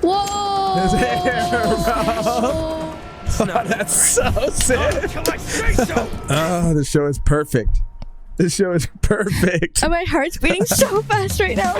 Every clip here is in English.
Whoa! His hair, bro. That's so sick. Oh, this show is perfect. This show is perfect. Oh, my heart's beating so fast right now.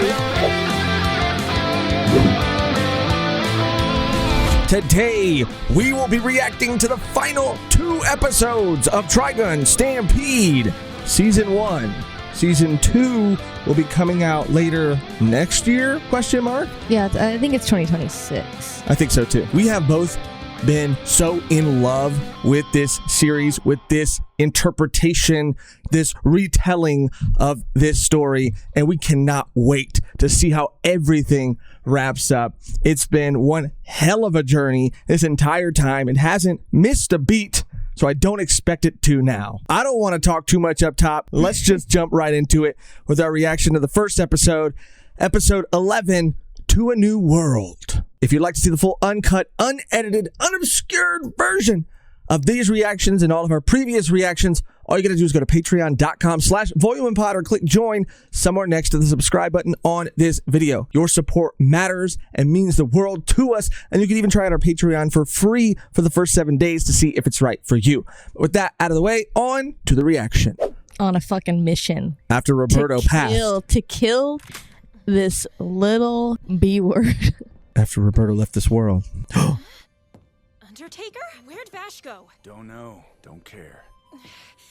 Today, we will be reacting to the final 2 episodes of Trigun Stampede Season 1. Season 2 will be coming out later next year, question mark? Yeah, I think it's 2026. I think so too. We have both been so in love with this series, with this interpretation, this retelling of this story, and we cannot wait to see how everything wraps up. It's been one hell of a journey this entire time. It hasn't missed a beat, so I don't expect it to now. I don't want to talk too much up top. Let's just jump right into it with our reaction to the first episode, episode 11, To a New World. If you'd like to see the full uncut, unedited, unobscured version of these reactions and all of our previous reactions, all you gotta do is go to patreon.com/volumeandpod or click join somewhere next to the subscribe button on this video. Your support matters and means the world to us, and you can even try out our Patreon for free for the first 7 days to see if it's right for you. But with that out of the way, on to the reaction. On a fucking mission. After Roberto passed. To kill this little B word. After Roberto left this world. Undertaker? Where'd Vash go? Don't know. Don't care.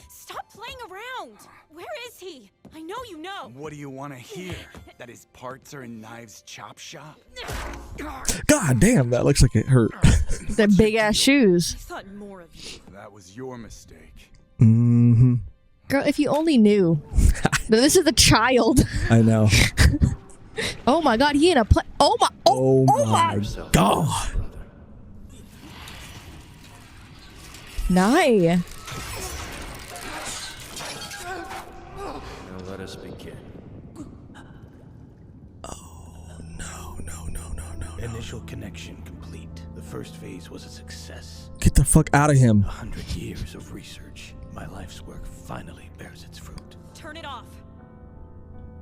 Stop playing around! Where is he? I know you know. What do you want to hear? That his parts are in Knives' chop shop? God damn, that looks like it hurt. The big ass shoes. I thought more of you. That was your mistake. Mm-hmm. Girl, if you only knew. No, this is a child. I know. Oh my god, he in a play. Oh my. Oh my god. Nye. Now let us begin. Oh no. Initial connection complete. The first phase was a success. Get the fuck out of him. 100 years of research. My life's work finally bears its fruit. Turn it off.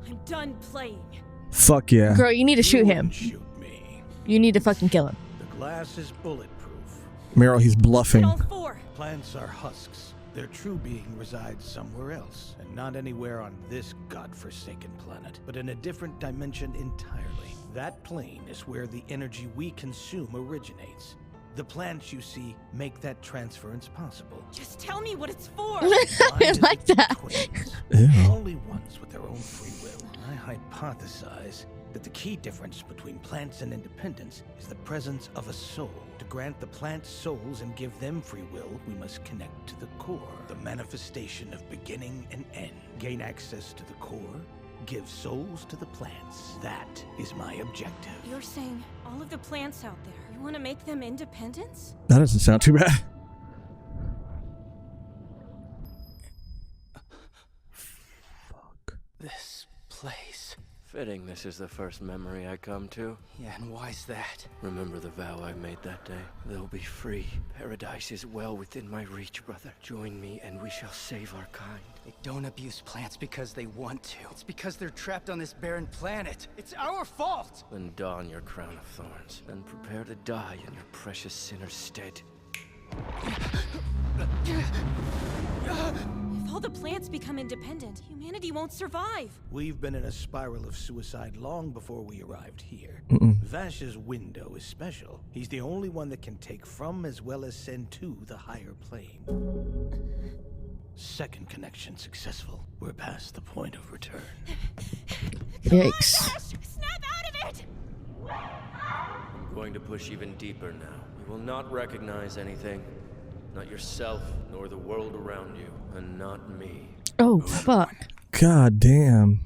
I'm done playing. Fuck yeah. Girl, you need to shoot You him. wouldn't shoot me. You need to fucking kill him. The glass is bulletproof. Meryl, he's bluffing. All 4. Plants are husks. Their true being resides somewhere else, and not anywhere on this godforsaken planet, but in a different dimension entirely. That plane is where the energy we consume originates. The plants you see make that transference possible. Just tell me what it's for. I like that. Ew. Only ones with their own free will. I hypothesize that the key difference between plants and independence is the presence of a soul. To grant the plants souls and give them free will, we must connect to the core, the manifestation of beginning and end. Gain access to the core, give souls to the plants. That is my objective. You're saying all of the plants out there, you want to make them independents? That doesn't sound too bad. Fuck. This place. Fitting this is the first memory I come to. Yeah, and why's that? Remember the vow I made that day? They'll be free. Paradise is well within my reach, brother. Join me and we shall save our kind. They don't abuse plants because they want to. It's because they're trapped on this barren planet. It's our fault! Then don your crown of thorns, and prepare to die in your precious sinner's stead. If all the plants become independent, humanity won't survive. We've been in a spiral of suicide long before we arrived here. Vash's window is special. He's the only one that can take from as well as send to the higher plane. Second connection successful. We're past the point of return. Yikes. Snap out of it! I'm going to push even deeper now. You will not recognize anything. Not yourself, nor the world around you, and not me. Oh, fuck. God damn.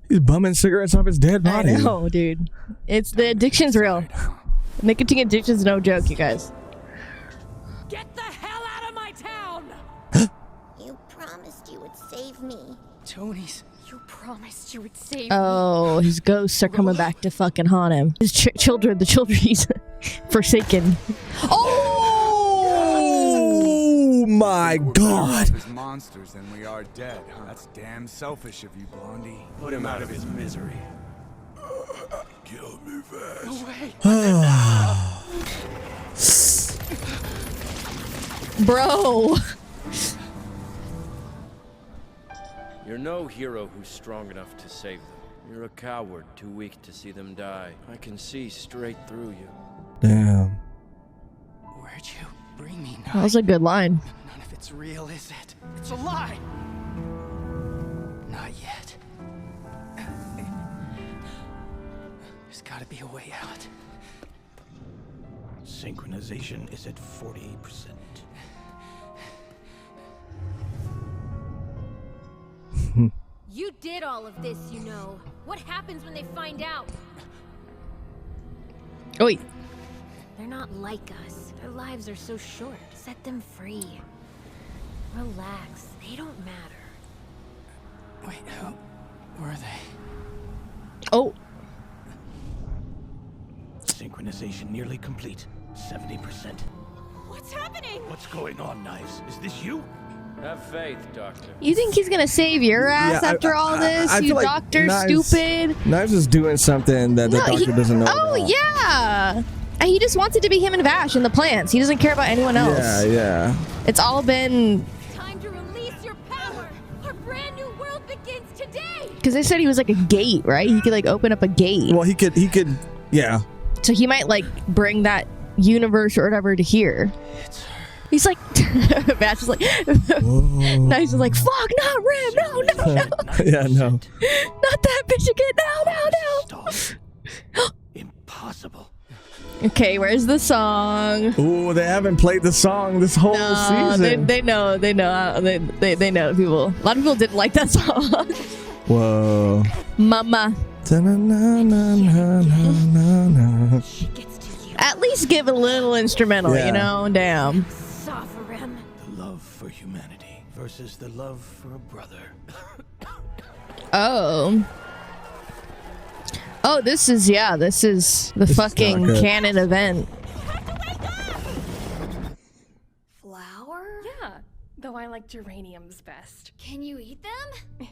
He's bumming cigarettes off his dead body. I know, dude. It's the addiction's real. Nicotine addiction's no joke, you guys. Get the hell out of my town! You promised you would save me. Tony's. You promised you would save me. Oh, his ghosts are coming back to fucking haunt him. His children, the children he's forsaken. Oh! Oh my god. There's monsters than we are dead, huh? That's damn selfish of you, Blondie. Put him out of his misery. Kill me. No way. Bro. You're no hero who's strong enough to save them. You're a coward, too weak to see them die. I can see straight through you. Damn. Where'd you bring me, That was a good line. None of it's real, is it? It's a lie. Not yet. There's gotta be a way out. Synchronization is at 48%. You did all of this, you know. What happens when they find out? Oi. They're not like us. Their lives are so short. Set them free. Relax. They don't matter. Wait, who were they? Oh. Synchronization nearly complete. 70%. What's happening? What's going on, Knives? Is this you? Have faith, Doctor. You think he's gonna save your ass after all this? I You feel like doctor Knives- stupid. Knives is doing something that the No, doctor doesn't know Oh about. yeah. And he just wants it to be him and Vash and the plants. He doesn't care about anyone else. Yeah, yeah. It's all been Time to release your power. Our brand new world begins today. because they said he was like a gate, right? He could like open up a gate. Well, he could, yeah. So he might like bring that universe or whatever to here. He's like, Vash is like, Knives is like, fuck, not Rim, no. Yeah, no. Not that bitch again, no. Stop. Impossible. Okay, where's the song? Ooh, they haven't played the song this whole season. They know. They know people. A lot of people didn't like that song. Whoa. Mama. Ta-na-na-na-na-na-na. She gets to you. At least give a little instrumental, Yeah. you know? Damn. Suffer him. The love for humanity versus the love for a brother. Oh. Oh, this is the fucking not good. canon event. Flower? Yeah, though I like geraniums best. Can you eat them?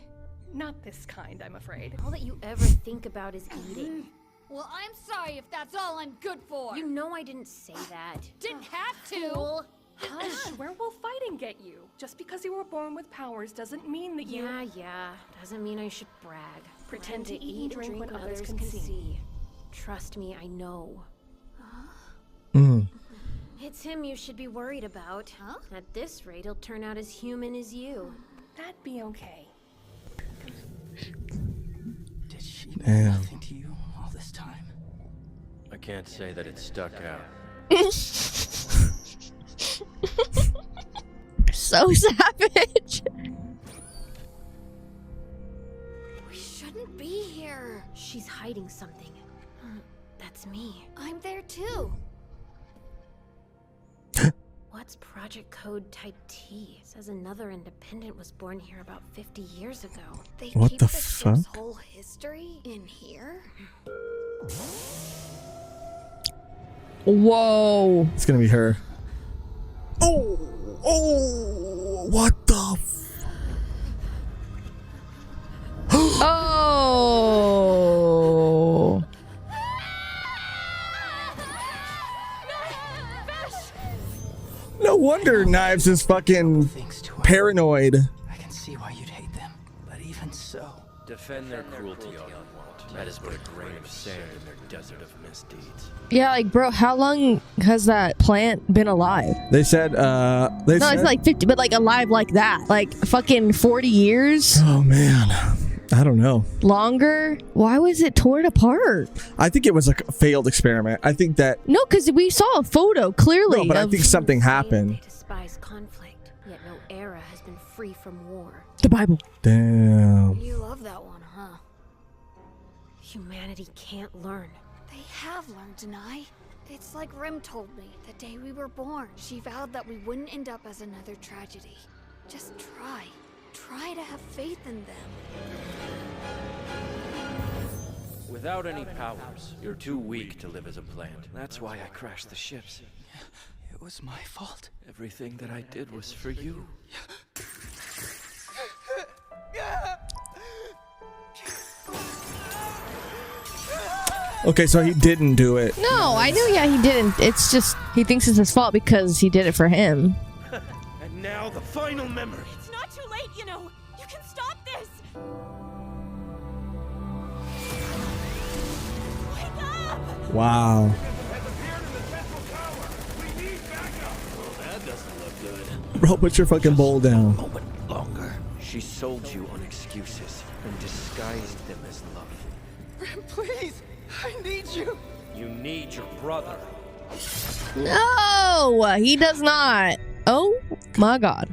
Not this kind, I'm afraid. All that you ever think about is eating. Well, I'm sorry if that's all I'm good for. You know I didn't say that. didn't have to. Fool. Hush, where will fighting get you? Just because you were born with powers doesn't mean that you... Yeah. Doesn't mean I should brag. Pretend to eat and drink when others can see. Trust me, I know. It's him you should be worried about. Huh? At this rate, he'll turn out as human as you. That'd be okay. Did she Damn. mean nothing to you all this time? I can't say that it stuck out. So savage. We shouldn't be here. She's hiding something. That's me. I'm there too. What's Project Code Type T? Says another independent was born here about 50 years ago. They What keep the ship's fuck? whole history in here? Whoa. It's gonna be her. Oh, what the? Oh. No wonder Knives is fucking Things to her. paranoid. I can see why you'd hate them, but even so, Defend their cruelty all you want. That is but a grain of sand in their desert of misdeeds. Yeah, like, bro, how long has that plant been alive? They said, No, it's like 50, but like alive like that. Like fucking 40 years? oh man, I don't know. Longer? Why was it torn apart? I think it was like a failed experiment. I think that, No, because we saw a photo clearly. no, but I of think something They happened. despise conflict, yet no era has been free from war. the Bible. Damn. You love that one, huh? Humanity can't learn. They have learned, Denai. It's like Rim told me the day we were born. She vowed that we wouldn't end up as another tragedy. Just try. Try to have faith in them. Without any powers, you're too weak to live as a plant. That's why I crashed the ships. it was my fault. Everything that I did was for you. Okay, so he didn't do it. No, I knew. Yeah, he didn't. It's just he thinks it's his fault because he did it for him. And now the final memory. It's not too late, you know. You can stop this. Wake up! Wow. That doesn't look good. Bro, put your fucking bowl down. Moment longer. She sold you on excuses and disguised them as love. Please, I need you. You need your brother. No, he does not. Oh my God.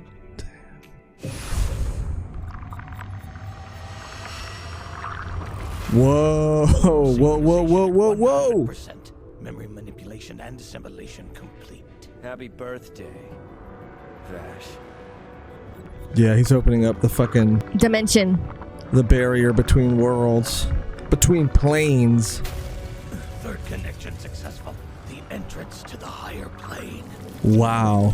Whoa, whoa, whoa, whoa, whoa, whoa. 100% memory manipulation and assimilation complete. Happy birthday, Vash. Yeah, he's opening up the fucking Dimension. the barrier between worlds, between planes. Third connection successful. The entrance to the higher plane. Wow.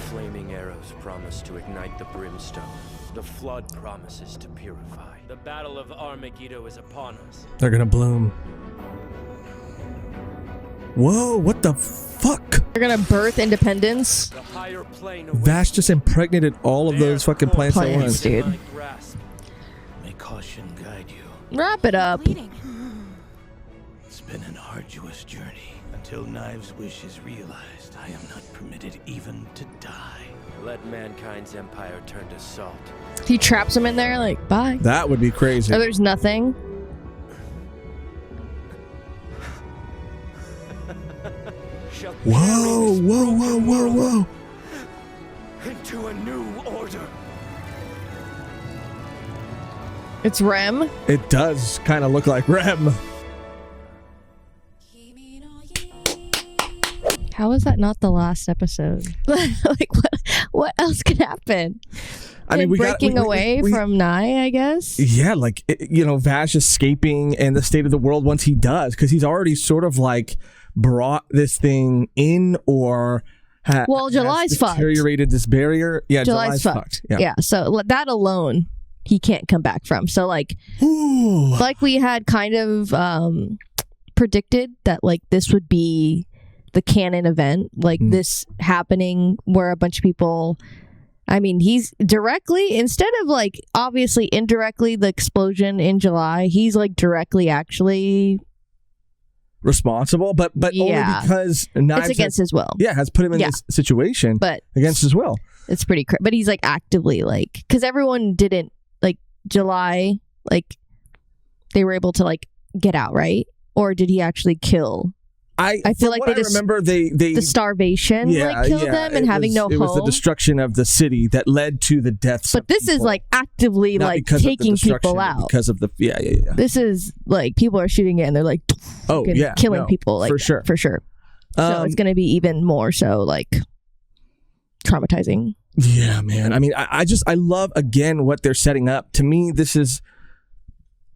Flaming arrows promise to ignite the brimstone. The flood promises to purify. The battle of Armageddon is upon us. They're gonna bloom. Whoa, what the fuck? They're gonna birth independence. The higher plane Vash just impregnated all of those fucking plants at once. Dude. May caution guide you. Wrap it up. It's been an arduous journey. Until Knives' wish is realized, I am not permitted even to die. Let mankind's empire turn to salt. He traps him in there, like, bye. That would be crazy. Oh, there's nothing. Whoa, whoa, whoa, whoa, whoa. Into a new order. It's Rem. It does kind of look like Rem. How is that not the last episode? Like, what else could happen? I mean, we breaking away from Nye, I guess. Yeah, like, Vash escaping and the state of the world once he does, because he's already sort of like brought this thing in or July's fucked. Deteriorated this barrier. Yeah, July's fucked. Yeah, so that alone he can't come back from. So like we had kind of predicted that like this would be the canon event, like this happening where a bunch of people, I mean, he's directly, instead of like obviously indirectly the explosion in July, he's like directly actually responsible, but only because Knives it's against his will. Yeah, has put him in this situation, but against his will. It's pretty but he's like actively like, because everyone didn't like July, like they were able to like get out, right? Or did he actually kill? I feel like I remember the starvation killed them and having no home. It was the destruction of the city that led to the deaths. But this is like actively like taking people out because of the This is like people are shooting it and they're like killing people like for sure. So it's going to be even more so like traumatizing. Yeah, man. I mean, I love again what they're setting up. To me, this is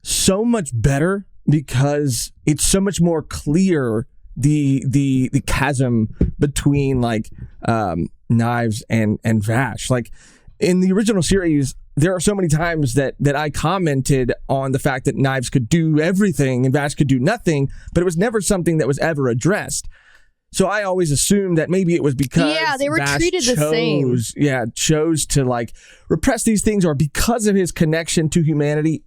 so much better because it's so much more clear. The chasm between like Knives and Vash. Like in the original series, there are so many times that I commented on the fact that Knives could do everything and Vash could do nothing, but it was never something that was ever addressed. So I always assumed that maybe it was because they were Vash treated the same. Chose to like repress these things, or because of his connection to humanity,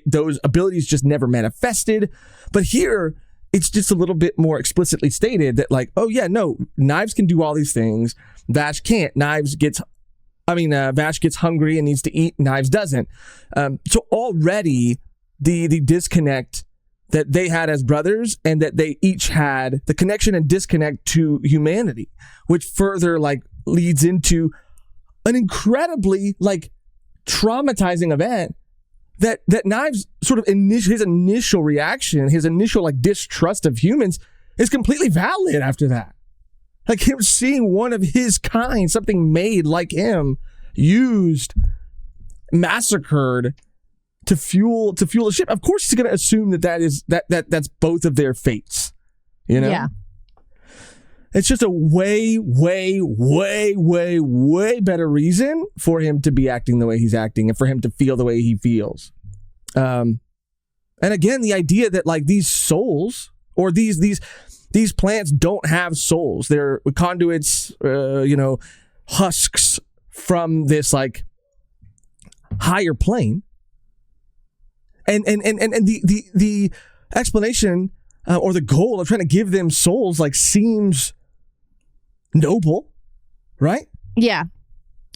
those abilities just never manifested. But here, it's just a little bit more explicitly stated that like, oh yeah, no, Knives can do all these things. Vash can't. Vash gets hungry and needs to eat. Knives doesn't. So already the disconnect that they had as brothers and that they each had, the connection and disconnect to humanity, which further like leads into an incredibly like traumatizing event that Knives sort of his initial reaction, his initial like distrust of humans is completely valid after that. Like him seeing one of his kind, something made like him, used, massacred to fuel a ship. Of course he's going to assume that's both of their fates, you know? Yeah. It's just a way, way, way, way, way better reason for him to be acting the way he's acting and for him to feel the way he feels. And again, the idea that like these souls or these plants don't have souls. They're conduits, husks from this like higher plane. And the explanation or the goal of trying to give them souls like seems noble, right? Yeah.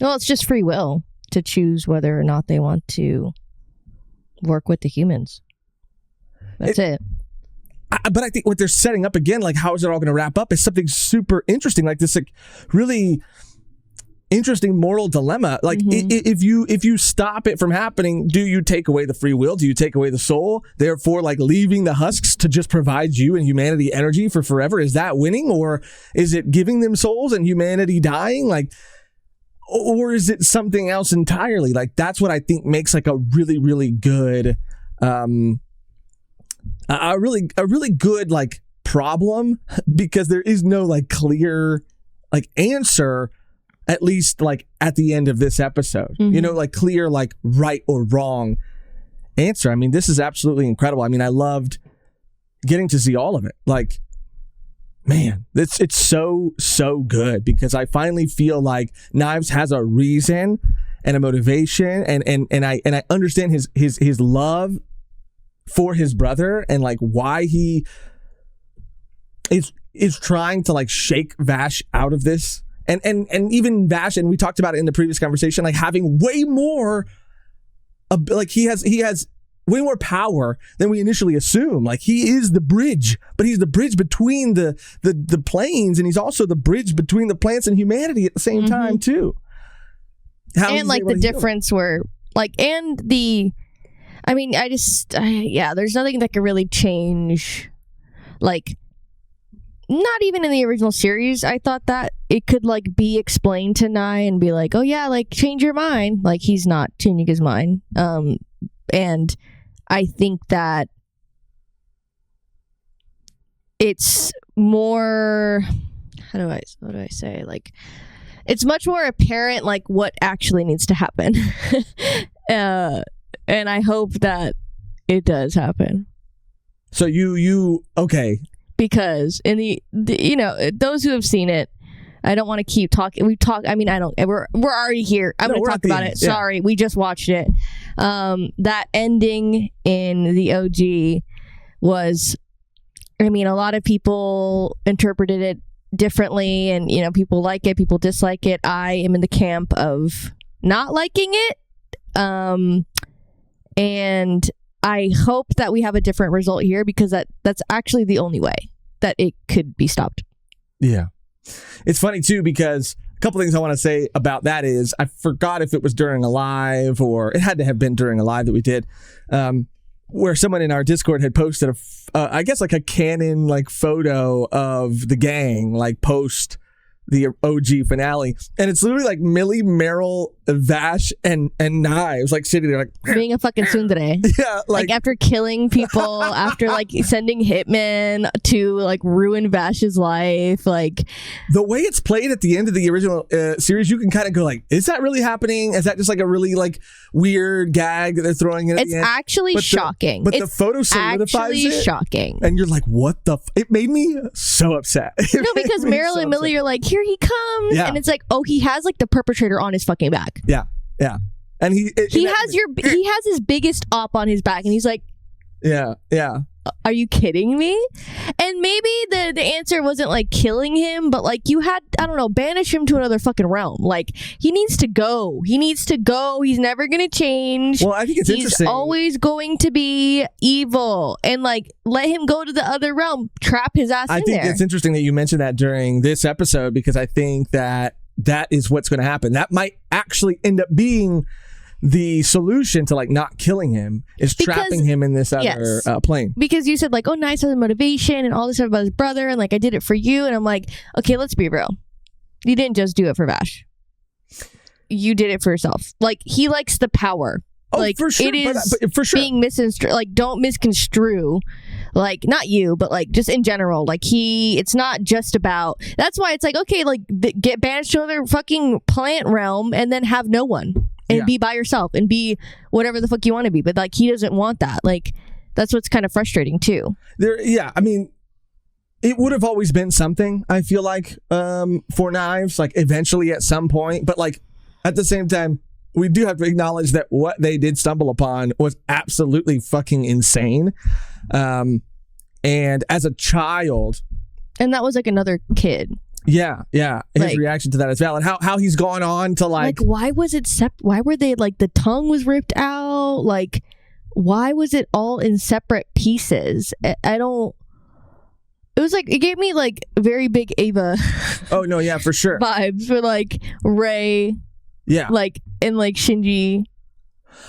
Well, it's just free will to choose whether or not they want to work with the humans. That's it. But I think what they're setting up again, like how is it all going to wrap up, is something super interesting, like this like really interesting moral dilemma. Like if you stop it from happening, do you take away the free will? Do you take away the soul? Therefore, like leaving the husks to just provide you and humanity energy for forever? Is that winning, or is it giving them souls and humanity dying? Like, or is it something else entirely? Like that's what I think makes like a really, really good, a really good like problem, because there is no like clear like answer. At least like at the end of this episode, like clear, like right or wrong answer. I mean, this is absolutely incredible. I mean, I loved getting to see all of it. Like, man, it's so good, because I finally feel like Knives has a reason and a motivation, and I understand his love for his brother and like why he is trying to like shake Vash out of this. And even Vash, and we talked about it in the previous conversation, like having way more, like he has way more power than we initially assume. Like he is the bridge, but he's the bridge between the planes, and he's also the bridge between the plants and humanity at the same time too. And like the difference where like, and the, I mean, there's nothing that can really change, like, not even in the original series, I thought that it could like be explained to Nye and be like, oh yeah, like change your mind. Like he's not changing his mind. And I think that it's more, how do I say, like it's much more apparent like what actually needs to happen. And I hope that it does happen. So you okay. Because in the those who have seen it, I don't want to keep talking. We're already here. I'm going to talk about it. Yeah. Sorry, we just watched it. That ending in the OG was, I mean, a lot of people interpreted it differently, and people like it, people dislike it. I am in the camp of not liking it, and I hope that we have a different result here, because that's actually the only way that it could be stopped. Yeah. It's funny too, because a couple things I want to say about that is I forgot if it was during a live, or it had to have been during a live that we did, where someone in our Discord had posted I guess like a canon like photo of the gang like post the OG finale, and it's literally like Millie, Meryl, Vash, and Knives like sitting there like being a fucking tsundere. Yeah, like after killing people, after like sending hitmen to like ruin Vash's life. Like the way it's played at the end of the original series, you can kind of go like, is that really happening? Is that just like a really like weird gag that they're throwing in? It's actually shocking. But the photo solidifies it. Shocking. And you're like, what the? It made me so upset. No, because Meryl and Millie are like, here he comes, and it's like, oh, he has like the perpetrator on his fucking back. Yeah, and he has his biggest op on his back, and he's like, yeah. Are you kidding me? And maybe the answer wasn't like killing him, but like you had, I don't know, banish him to another fucking realm. Like he needs to go. He's never gonna change. Well, I think it's interesting. He's always going to be evil, and like let him go to the other realm. Trap his ass in there. I think it's interesting that you mentioned that during this episode, because I think that is what's going to happen. That might actually end up being the solution to like not killing him, is trapping him in this other plane. Because you said like, oh, Nice has a motivation and all this stuff about his brother, and like I did it for you, and I'm like, okay, let's be real. You didn't just do it for Vash. You did it for yourself. Like he likes the power. Oh, like for sure, it is but for sure. being misconstrued. Like don't misconstrue Like, not you, but like just in general, like it's not just about, that's why it's like, okay, like get banished to another fucking plant realm and then have no one and be by yourself and be whatever the fuck you want to be. But like, he doesn't want that. Like, that's what's kind of frustrating too. I mean, it would have always been something, I feel like, for Knives, like eventually at some point. But like at the same time, we do have to acknowledge that what they did stumble upon was absolutely fucking insane. And as a child, and that was like another kid. Yeah. His like, reaction to that is valid. How he's gone on to like why was it why were they like the tongue was ripped out? Like, why was it all in separate pieces? I don't. It was like, it gave me like very big Ava. Oh no, yeah, for sure. Vibes for like Rey. Yeah. Like, and like Shinji.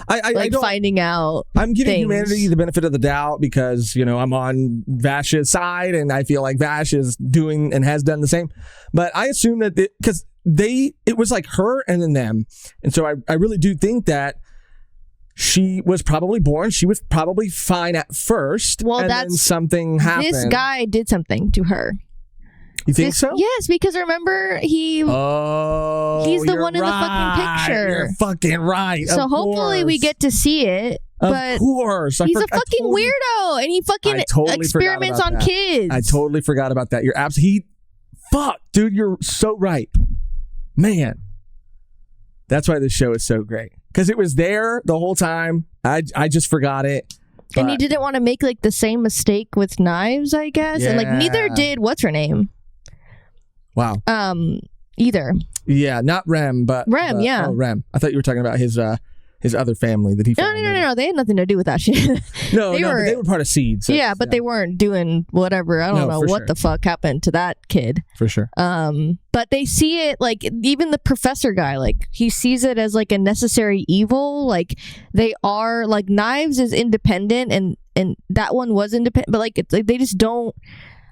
I don't, finding out. I'm giving things. humanity the benefit of the doubt because, you know, I'm on Vash's side and I feel like Vash is doing and has done the same. But I assume that because it was like her and then them. And so I really do think that she was probably born. She was probably fine at first. Well, and then something happened. This guy did something to her. You think so? Yes, because remember he's the one in the fucking picture. You're fucking right. So hopefully we get to see it. But of course. He's a fucking weirdo and he fucking experiments on kids. I totally forgot about that. You're absolutely fuck, dude, you're so right. Man. That's why this show is so great. Because it was there the whole time. I just forgot it. And he didn't want to make like the same mistake with Knives, I guess. Yeah. And like neither did what's her name? Wow. Either. Yeah, not Rem, but Rem, yeah. Oh, Rem. I thought you were talking about his other family that he found. No. They had nothing to do with that shit. But they were part of Seed. So, yeah, but they weren't doing whatever. I don't know what the fuck happened to that kid. For sure. But they see it like even the professor guy, like he sees it as like a necessary evil. Like they are like Knives is independent and that one was independent, but like it's like they just don't.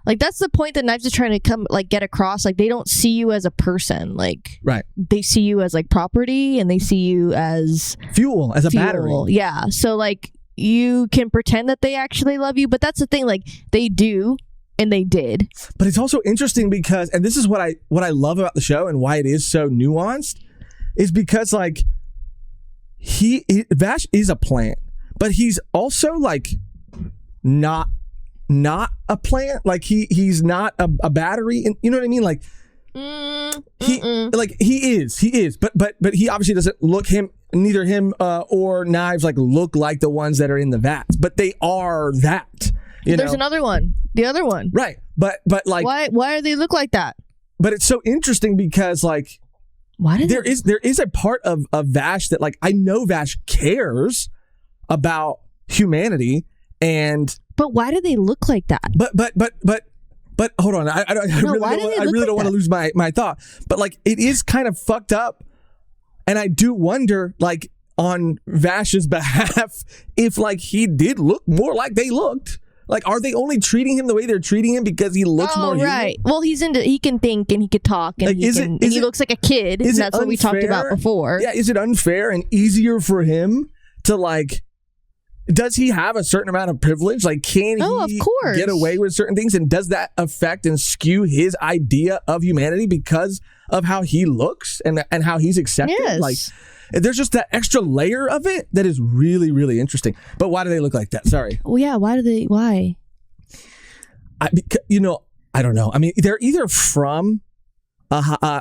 Like that's the point that Knives is trying to come like get across. Like they don't see you as a person. Like they see you as like property, and they see you as fuel, as a battery. Yeah. So like you can pretend that they actually love you, but that's the thing. Like they do, and they did. But it's also interesting because, and this is what I love about the show and why it is so nuanced, is because like Vash is a plant, but he's also like not a plant. Like he's not a battery, and you know what I mean. Like he is, but he obviously doesn't look neither him or Knives like look like the ones that are in the vats, but they are that. There's another one, the other one, right? But like why do they look like that? But it's so interesting because like there is a part of Vash that like I know Vash cares about humanity. But why do they look like that? But hold on. I really don't want to lose my thought. But like it is kind of fucked up, and I do wonder, like on Vash's behalf, if like he did look more like they looked. Like, are they only treating him the way they're treating him because he looks more human? Right. Well, he can think and he can talk and, like, he looks like a kid. And that's what we talked about before. Yeah. Is it unfair and easier for him to like? Does he have a certain amount of privilege? Like, can he of course. get away with certain things? And does that affect and skew his idea of humanity because of how he looks and how he's accepted? Yes. Like, there's just that extra layer of it that is really, really interesting. But why do they look like that? Sorry. Well, yeah. Why? I don't know. I mean, they're either from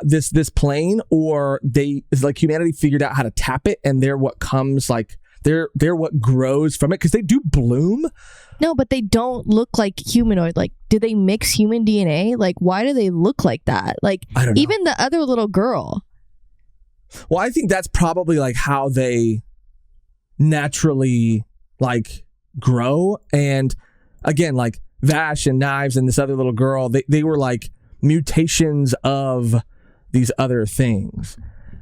this plane, or it's like humanity figured out how to tap it, and they're what comes like. They're what grows from it, because they do bloom. No, but they don't look like humanoid. Like, do they mix human DNA? Like, why do they look like that? Like, I don't know. Even the other little girl. Well, I think that's probably like how they naturally like grow. And again, like Vash and Knives and this other little girl, they were like mutations of these other things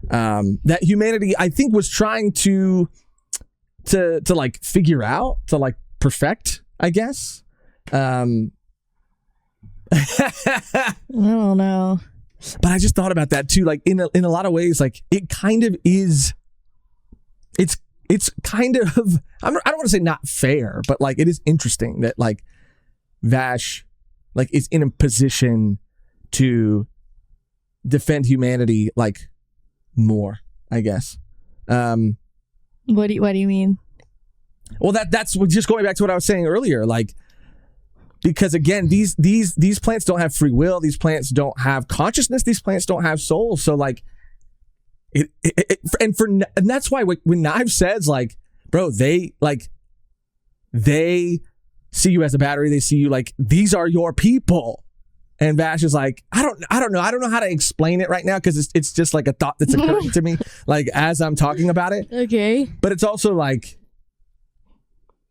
that humanity, I think, was trying to like figure out, to like perfect, I guess. I don't know. But I just thought about that too. Like in a lot of ways, like it kind of is. It's kind of, I don't want to say not fair, but like it is interesting that like Vash like is in a position to defend humanity like more, I guess. What do you mean? Well, that's just going back to what I was saying earlier, like, because again, these plants don't have free will. These plants don't have consciousness. These plants don't have souls. So like, and that's why when Knives says like, bro, they see you as a battery. They see you like, these are your people. And Vash is like, I don't know. I don't know how to explain it right now because it's just like a thought that's occurring to me, like as I'm talking about it. Okay. But it's also like,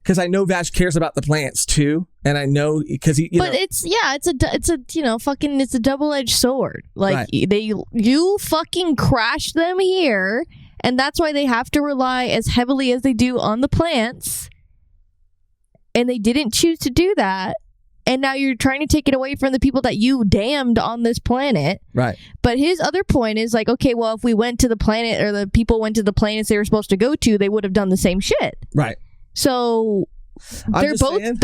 because I know Vash cares about the plants too, and I know because he. It's a double-edged sword. Like you fucking crash them here, and that's why they have to rely as heavily as they do on the plants, and they didn't choose to do that. And now you're trying to take it away from the people that you damned on this planet. Right. But his other point is like, okay, well, if we went to the planet or the people went to the planets they were supposed to go to, they would have done the same shit. Right. So they're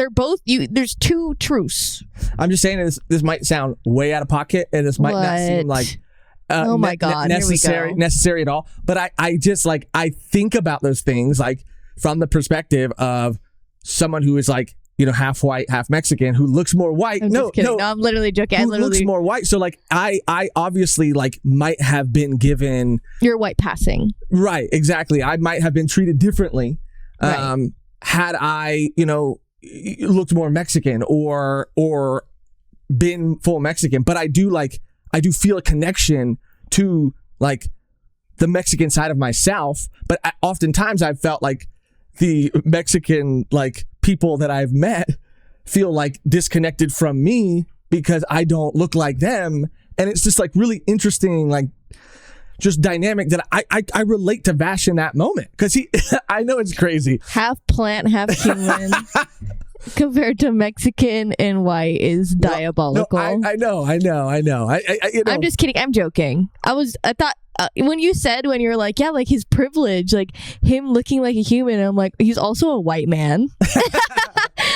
both there's two truths. I'm just saying this might sound way out of pocket and this might not seem like oh my God, necessary at all. But I just like, I think about those things like from the perspective of someone who is like, half white, half Mexican, who looks more white. No, I'm literally joking. Who looks more white. So like, I obviously like might have been given. You're white passing. Right, exactly. I might have been treated differently right. Had I, looked more Mexican or been full Mexican. But I do feel a connection to like the Mexican side of myself. But oftentimes I've felt like the Mexican like people that I've met feel like disconnected from me because I don't look like them. And it's just like really interesting, like just dynamic that I relate to Vash in that moment because I know it's crazy. Half plant, half human compared to Mexican and white is diabolical. No, I know. I'm just kidding. I'm joking. I thought when you're like, yeah, like his privilege, like him looking like a human, I'm like, he's also a white man.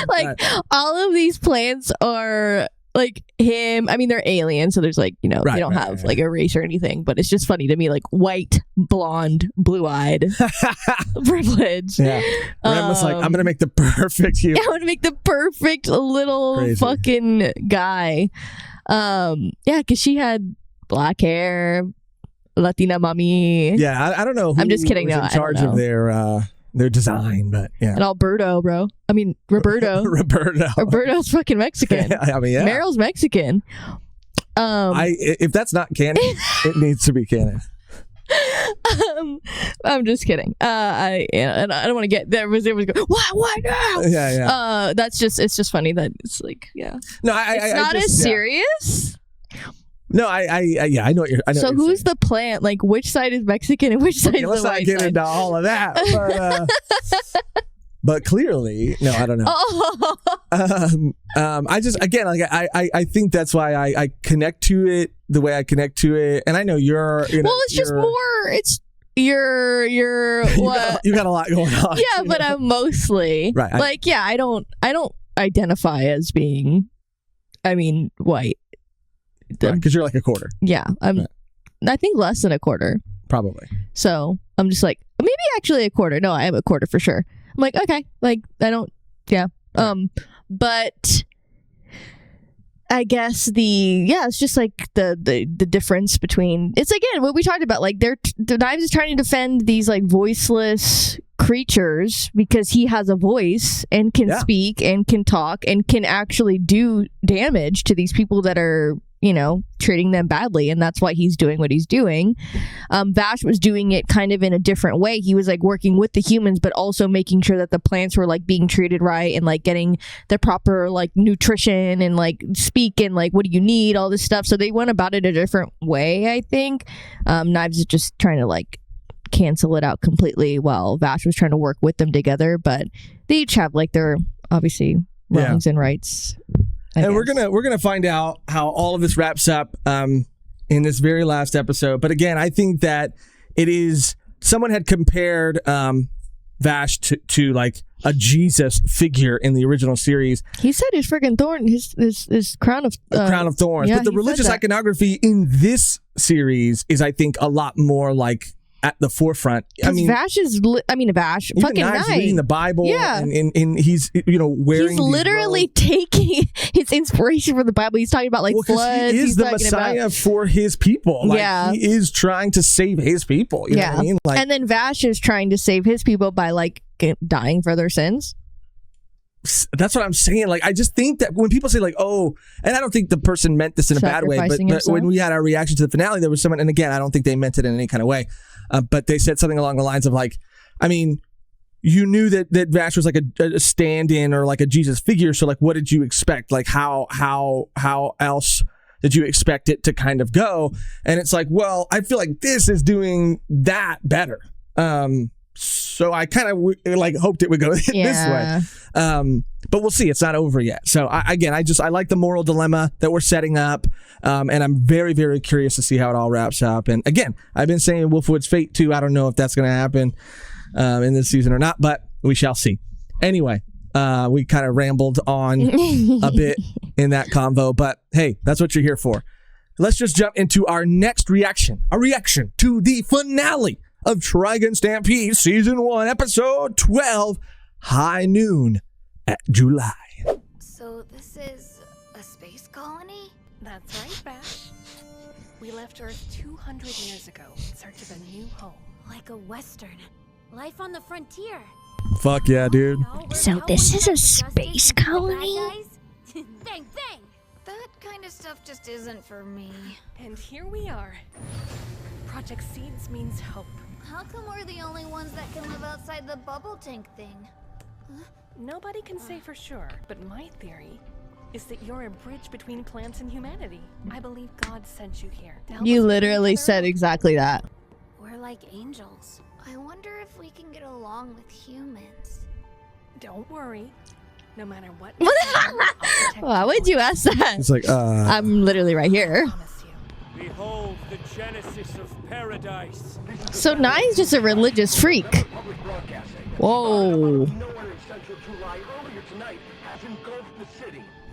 Like right. All of these plants are like him. I mean, they're aliens, so there's like, they don't have like a race or anything, but it's just funny to me, like white, blonde, blue-eyed privilege. Yeah. Ren was like, I'm gonna make the perfect human. I want to make the perfect little fucking guy. Yeah, because she had black hair, Latina mommy. Yeah, I don't know who I'm just kidding. was in charge of their design, but yeah. And Roberto. Roberto's fucking Mexican. I mean, yeah. Meryl's Mexican. If that's not canon, it needs to be canon. I'm just kidding. I don't want to get there. Was what now? Yeah. It's just funny that it's like, yeah. No, it's not as serious. No, I know what you're. I know so what you're who's saying. the plant? Like, which side is Mexican and which side is the white side? Let's not get into all of that. But clearly, no, I don't know. I just again, like I think that's why I connect to it the way I connect to it, and I know you're. Well, it's just more. It's you're what you got a lot going on. Yeah, but I'm mostly right. I don't identify as being. I mean, white. Because you're like a quarter. Yeah, I think less than a quarter. Probably. So I'm just like, maybe actually a quarter. No, I am a quarter for sure. I'm like, okay, like I don't, yeah. But I guess it's just like the difference between, it's again what we talked about. Like the Knives is trying to defend these like voiceless creatures because he has a voice and can speak and can talk and can actually do damage to these people that are treating them badly, and that's why he's doing what he's doing. Vash was doing it kind of in a different way. He was like working with the humans but also making sure that the plants were like being treated right and like getting the proper like nutrition and like speak and like what do you need, all this stuff. So they went about it a different way, I think. Knives is just trying to like cancel it out completely while Vash was trying to work with them together, but they each have like their obviously wrongs and rights. And we're gonna find out how all of this wraps up in this very last episode. But again, I think that it is, someone had compared Vash to like a Jesus figure in the original series. He said his friggin' thorn, his crown of thorns. Yeah, but the religious iconography in this series is, I think, a lot more like at the forefront. I mean, Vash is, Vash, even fucking Knives Knives. reading the Bible, Yeah. and he's, wearing He's literally taking his inspiration from the Bible. He's talking about floods. He is He's the talking Messiah about, for his people. Yeah. He is trying to save his people. You know what I mean? And then Vash is trying to save his people by dying for their sins. That's what I'm saying. I just think that when people say and I don't think the person meant this in a bad way, but when we had our reaction to the finale, there was someone, and again, I don't think they meant it in any kind of way, but they said something along the lines of you knew that Vash was like a stand-in or like a Jesus figure. So what did you expect? How else did you expect it to kind of go? And it's well, I feel like this is doing that better. So I kind of hoped it would go this way. But we'll see. It's not over yet. So I like the moral dilemma that we're setting up. And I'm very, very curious to see how it all wraps up. And again, I've been saying Wolfwood's fate too. I don't know if that's going to happen in this season or not, but we shall see. Anyway, we kind of rambled on a bit in that convo, but hey, that's what you're here for. Let's just jump into our next reaction. A reaction to the finale of Trigun Stampede Season 1, Episode 12, High Noon at July. So this is a space colony? That's right, Vash. We left Earth 200 years ago in search of a new home. Like a Western. Life on the frontier. Fuck yeah, dude. So this is a space colony? Bang, bang! That kind of stuff just isn't for me. And here we are. Project Seeds means hope. How come we're the only ones that can live outside the bubble tank thing? Nobody can say for sure, but my theory is that you're a bridge between plants and humanity. I believe God sent you here to help You us literally figure said out. exactly that. We're like angels. I wonder if we can get along with humans. Don't worry. No matter what. Why would you ask that? It's I'm literally right here. Behold the genesis of paradise. So Nine's just a religious freak. Whoa.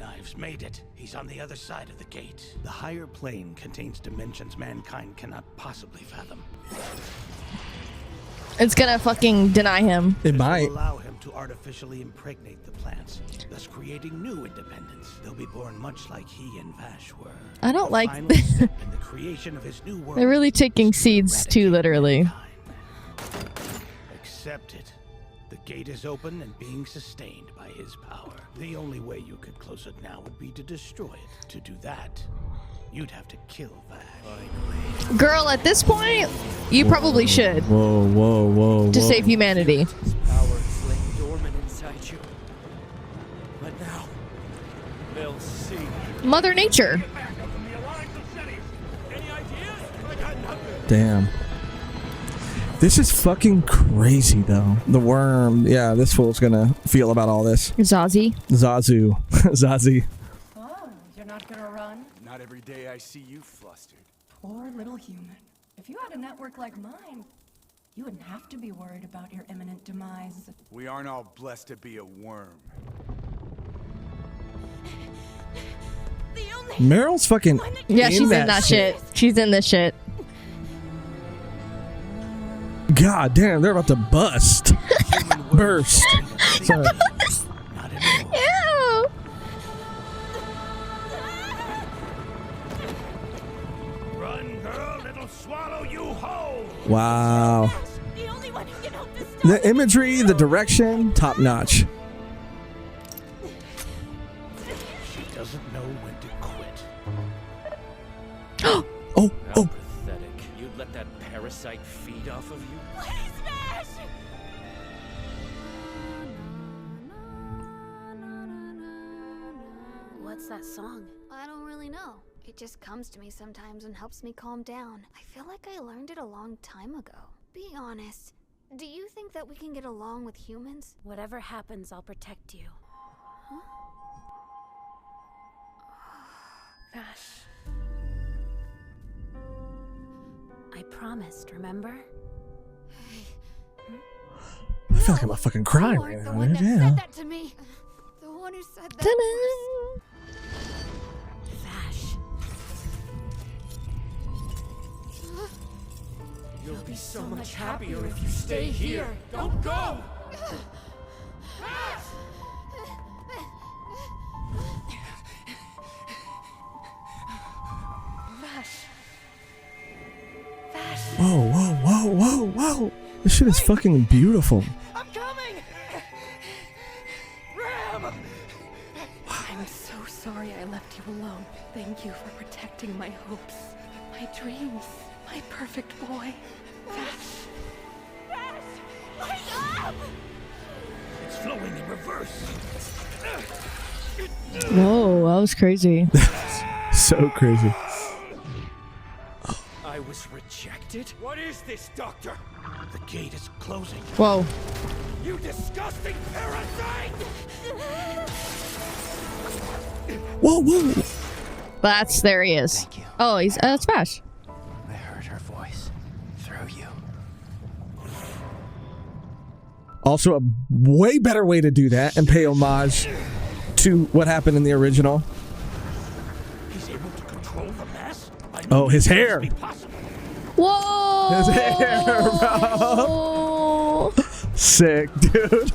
Knives made it. He's on the other side of the gate. The higher plane contains dimensions mankind cannot possibly fathom. It's gonna fucking deny him. It might. Allow him to artificially impregnate the plants, thus creating new independence. They'll be born much like he and Vash were. I don't like Final step in the creation of his new world. They're really taking seeds too literally. Accept it. The gate is open and being sustained by his power. The only way you could close it now would be to destroy it. To do that, you'd have to kill Vash. Girl, at this point, you probably should. Whoa. To save humanity. Power is laying dormant inside you. But now, they'll see. Mother Nature. Damn. This is fucking crazy, though. The worm. Yeah, this fool's gonna feel about all this. Zazie. Zazu. Zazie. Oh, you're not gonna run? Not every day I see you flustered. Poor little human. If you had a network like mine, you wouldn't have to be worried about your imminent demise. We aren't all blessed to be a worm. Meryl's fucking. Yeah, she's in that shit. She's in this shit. God damn, they're about to bust. Burst. Sorry. Ew. Run, girl, it'll swallow you whole. Wow. The imagery, the direction, top notch. She doesn't know when to quit. Oh. Pathetic. You'd let that parasite feed off of you? What's that song? I don't really know. It just comes to me sometimes and helps me calm down. I feel like I learned it a long time ago. Be honest. Do you think that we can get along with humans? Whatever happens, I'll protect you. Huh? Vash. I promised, remember? feel like I'm a fucking crying right now. The one that Yeah. said that to me. The one who said that was... Vash. You'll be so much happier if you stay here. Don't go! Vash. Vash. Whoa, whoa, whoa, whoa, whoa. This shit is fucking beautiful. I'm coming! Ram! I'm so sorry I left you alone. Thank you for protecting my hopes, my dreams, my perfect boy. Vash. It's flowing in reverse. Whoa, that was crazy. So crazy. I was rejected? What is this, Doctor? The gate is closing. Whoa. You disgusting parasite! Whoa, whoa. There he is. Thank you. Oh, it's Vash. I heard her voice through you. Also, a way better way to do that and pay homage to what happened in the original. He's able to control the mass? Oh, his hair. Whoa. His hair, bro. Sick, dude.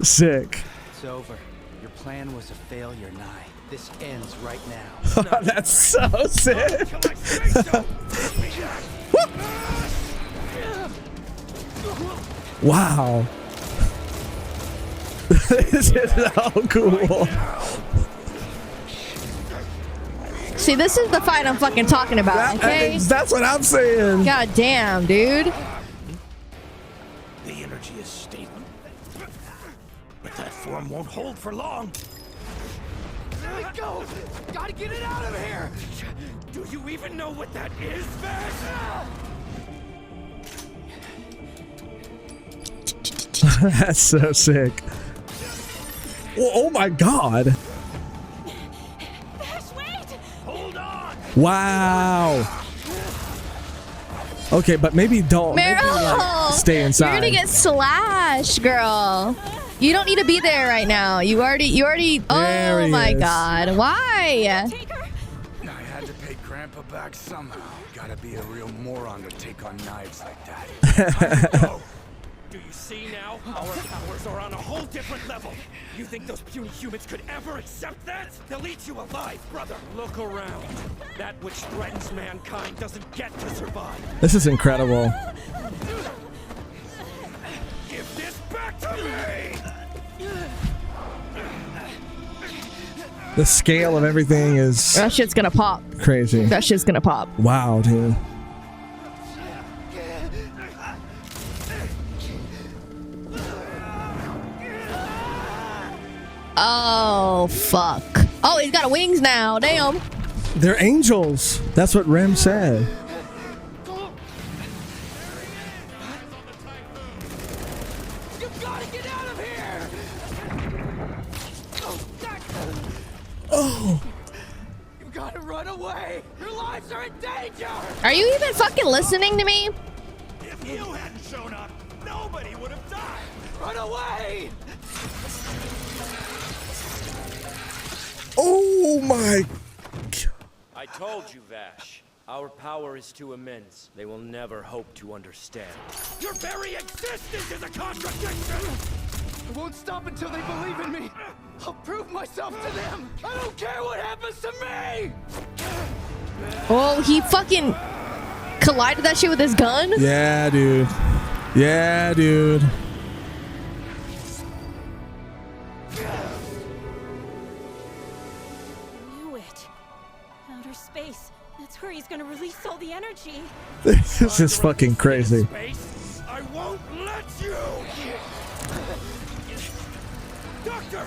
Sick. It's over. Your plan was a failure, Nye. This ends right now. That's so sick. Wow. This is so cool. See, this is the fight I'm fucking talking about, okay? That's what I'm saying. God damn, dude. The energy is stable. But that form won't hold for long. There we go! Gotta get it out of here! Do you even know what that is, Vash? That's so sick. Oh my god. Vash, wait! Hold on! Wow. Okay, but maybe don't. Maybe, Meryl, stay inside. You're gonna get slashed, girl. You don't need to be there right now. You already. There Oh he my is. god. Why? Take her? I had to pay Grandpa back somehow. Gotta be a real moron to take on knives like that. Oh, do you see now? Our powers are on a whole different level. You think those puny humans could ever accept that? They'll eat you alive, brother. Look around. That which threatens mankind doesn't get to survive. This is incredible. Give this back to me! The scale of everything is That shit's gonna pop. crazy. That shit's gonna pop. Wow, dude. Oh fuck. Oh, he's got wings now. Damn. They're angels. That's what Rem said. You gotta get out of here! Oh. You gotta run away! Your lives are in danger! Are you even fucking listening to me? If you hadn't shown up, nobody would have died! Run away! Oh my. I told you, Vash. Our power is too immense. They will never hope to understand. Your very existence is a contradiction! I won't stop until they believe in me! I'll prove myself to them! I don't care what happens to me! Oh, he fucking collided that shit with his gun? Yeah, dude. Yeah, dude. Knew it. Outer space. That's where he's gonna release all the energy. This is fucking crazy. Space, I won't let you! Doctor!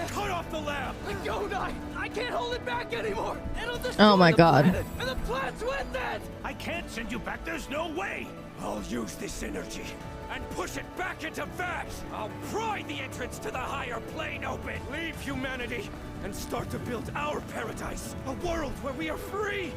Cut off the lab! Let go, Nye! I can't hold it back anymore! It'll destroy Oh my the god. planet, and the plant's with it! I can't send you back, there's no way! I'll use this energy and push it back into Vash! I'll pry the entrance to the higher plane open! Leave humanity and start to build our paradise! A world where we are free!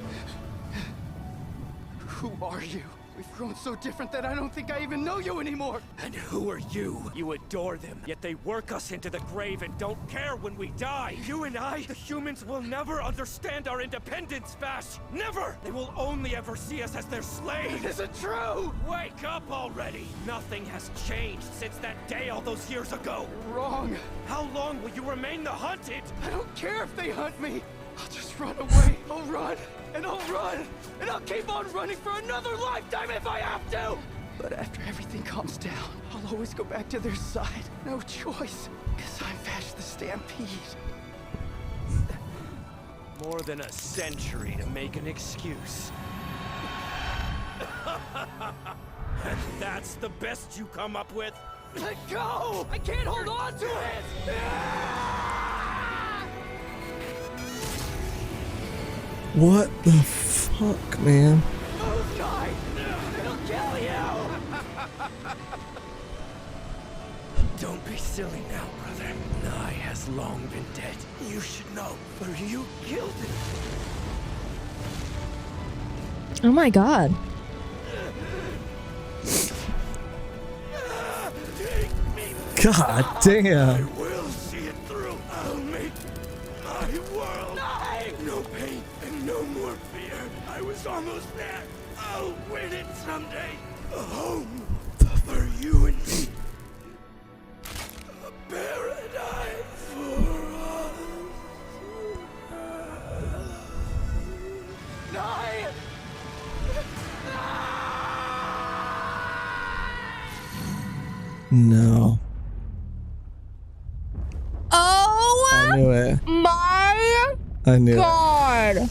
Who are you? We've grown so different that I don't think I even know you anymore. And who are you? You adore them, yet they work us into the grave and don't care when we die. You and I, the humans, will never understand our independence, Vash. Never! They will only ever see us as their slaves. It isn't true! Wake up already! Nothing has changed since that day all those years ago. You're wrong. How long will you remain the hunted? I don't care if they hunt me. I'll just run away. I'll run, and I'll run, and I'll keep on running for another lifetime if I have to! But after everything calms down, I'll always go back to their side. No choice, because I'm Vash the Stampede. More than a century to make an excuse. And that's the best you come up with? Let go! I can't hold on to it! What the fuck, man? Move, guy! It'll kill you! Don't be silly now, brother. Nye has long been dead. You should know, for you killed him. Oh my god. God damn. I will see it through. I'll make my world. No pain and no more fear. I was almost there. I'll win it someday. A home for you and me. A paradise for us. Nine! No. Oh I knew it. my I knew it. god.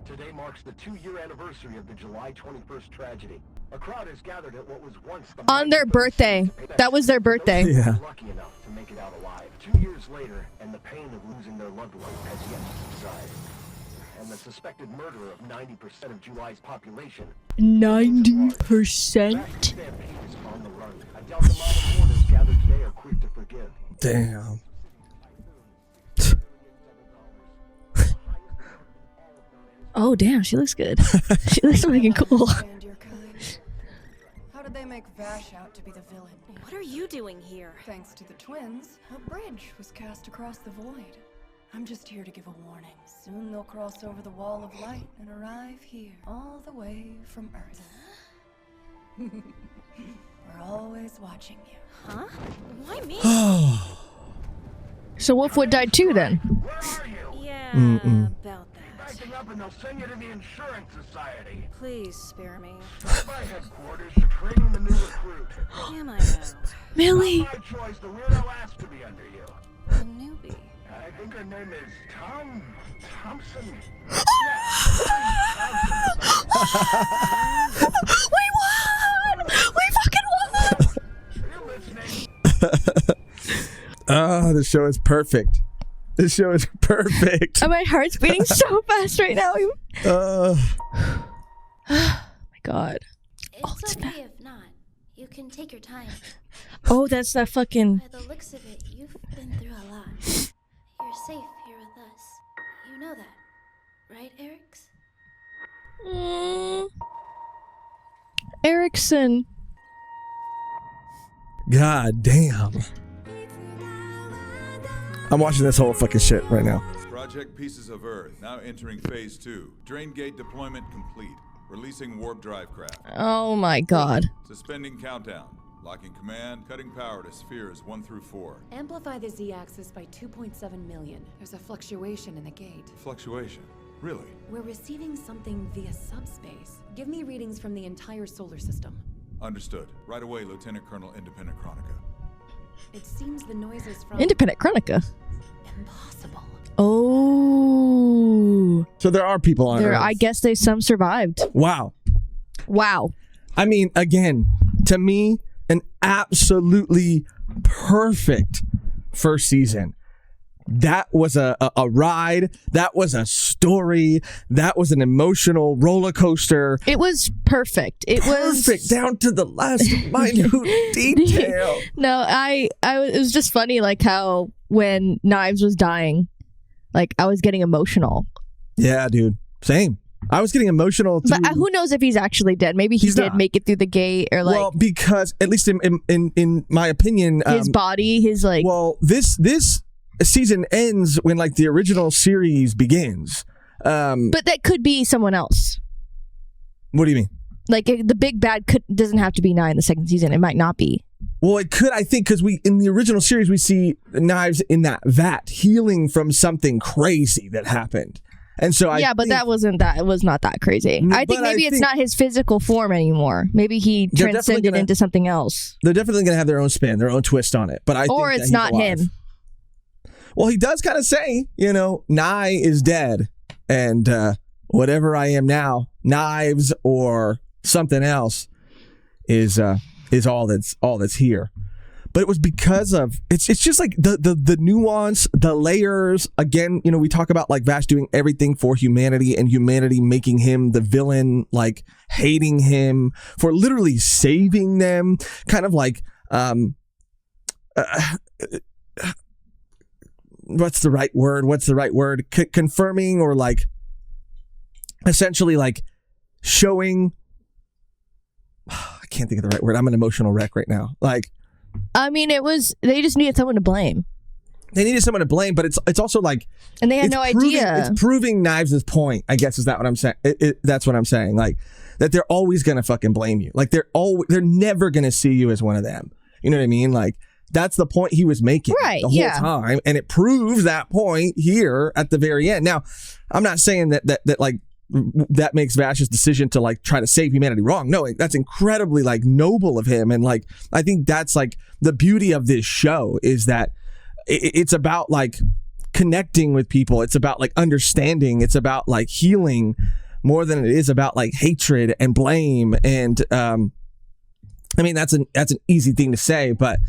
Today marks the 2-year anniversary of the July 21st tragedy. A crowd has gathered at what was once the On their birthday. That was their birthday. Yeah. lucky enough to make it out alive. 2 years later, and the pain of losing their loved one has yet to subside. And the suspected murderer of 90% of July's population. 90%? Stampede is on the run. I doubt the mob of mourners gathered today are quick to forgive. Damn. Oh damn, she looks good. She looks fucking cool. And your kind. How did they make Vash out to be the villain? What are you doing here? Thanks to the twins, a bridge was cast across the void. I'm just here to give a warning. Soon they'll cross over the wall of light and arrive here, all the way from Earth. We're always watching you. Huh? Why me? So Wolfwood died too then. Where are you? Yeah, about that. Backing up and they'll send you to the insurance society. Please spare me. My headquarters, training the new recruit. Am I now? Millie. Not my choice, the weirdo asked to be under you. A newbie. I think her name is Thompson. We won! We fucking won! Are you listening? Oh, this show is perfect. This show is perfect. Oh, my heart's beating so fast right now. Oh my god. It's okay if not. You can take your time. Oh, that's that fucking... By the looks of it, you've been through a lot. You're safe here with us. You know that, right, Eric's? Erickson. God damn. I'm watching this whole fucking shit right now. Project Pieces of Earth now entering phase 2. Drain gate deployment complete. Releasing warp drive craft. Oh my god. Suspending countdown. Locking command. Cutting power to spheres 1 through 4. Amplify the Z-axis by 2.7 million. There's a fluctuation in the gate. Fluctuation? Really? We're receiving something via subspace. Give me readings from the entire solar system. Understood. Right away, Lieutenant Colonel Independent Chronica. It seems the noises from... Independent Chronica. Impossible. Oh. So there are people on Earth. I guess some survived. Wow. Wow. I mean, again, to me, an absolutely perfect first season. That was a ride. That was a story. That was an emotional roller coaster. It was perfect. It was perfect down to the last minute detail. No, it was just funny, like how when Knives was dying, like I was getting emotional. Yeah, dude. Same. I was getting emotional. But who knows if he's actually dead? Maybe he did make it through the gate, or like. Well, because at least in my opinion, his body, his like. Well, this season ends when like the original series begins. But that could be someone else. What do you mean? Like the big bad doesn't have to be Nye in the second season. It might not be. Well, it could, I think, because in the original series we see Knives in that vat healing from something crazy that happened. And so but that wasn't that. It was not that crazy. I think maybe it's not his physical form anymore. Maybe he transcended into something else. They're definitely going to have their own spin, their own twist on it. But or think it's not alive. him. Well, he does kind of say, Nye is dead, and whatever I am now, Knives or something else, is all that's here. But it was because of it's just like the nuance, the layers. Again, we talk about like Vash doing everything for humanity and humanity making him the villain, like hating him for literally saving them. Kind of like what's the right word? Confirming or like essentially like showing. I can't think of the right word. I'm an emotional wreck right now. Like. I mean, they just needed someone to blame. They needed someone to blame, but it's also like, and they had no idea. It's proving Knives' point. I guess is that what I'm saying? That's what I'm saying. Like that they're always gonna fucking blame you. Like they're never gonna see you as one of them. You know what I mean? Like that's the point he was making the whole time, and it proves that point here at the very end. Now, I'm not saying that like. That makes Vash's decision to like try to save humanity wrong. No, that's incredibly like noble of him, and like I think that's like the beauty of this show is that it's about like connecting with people. It's about like understanding. It's about like healing more than it is about like hatred and blame. And I mean that's an easy thing to say, but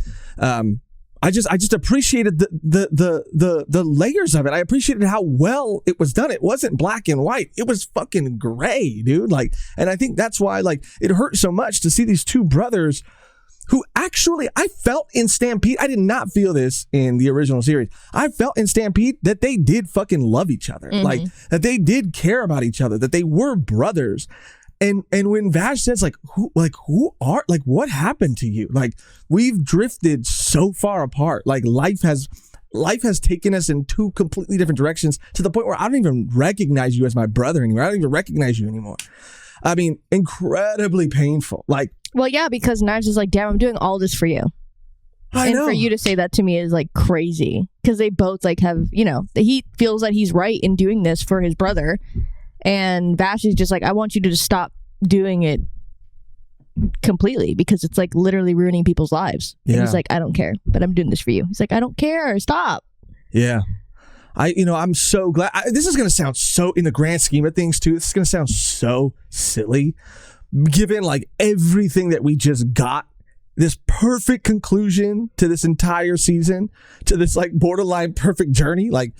I just appreciated the layers of it. I appreciated how well it was done. It wasn't black and white. It was fucking gray, dude. Like, and I think that's why like it hurt so much to see these two brothers who actually I felt in Stampede. I did not feel this in the original series. I felt in Stampede that they did fucking love each other. Mm-hmm. Like that they did care about each other, that they were brothers. And when Vash says what happened to you? Like we've drifted so far apart. Like life has taken us in two completely different directions to the point where I don't even recognize you as my brother anymore. I don't even recognize you anymore. I mean, incredibly painful. Like, well, yeah, because Knives is like, damn, I'm doing all this for you. I know. For you to say that to me is like crazy because they both like have, he feels that he's right in doing this for his brother. And Vash is just like, I want you to just stop doing it completely because it's like literally ruining people's lives. Yeah. And he's like, I don't care, but I'm doing this for you. He's like, I don't care. Stop. Yeah. I'm so glad. This is going to sound so, in the grand scheme of things too, this is going to sound so silly given like everything that we just got. This perfect conclusion to this entire season, to this like borderline perfect journey. Like,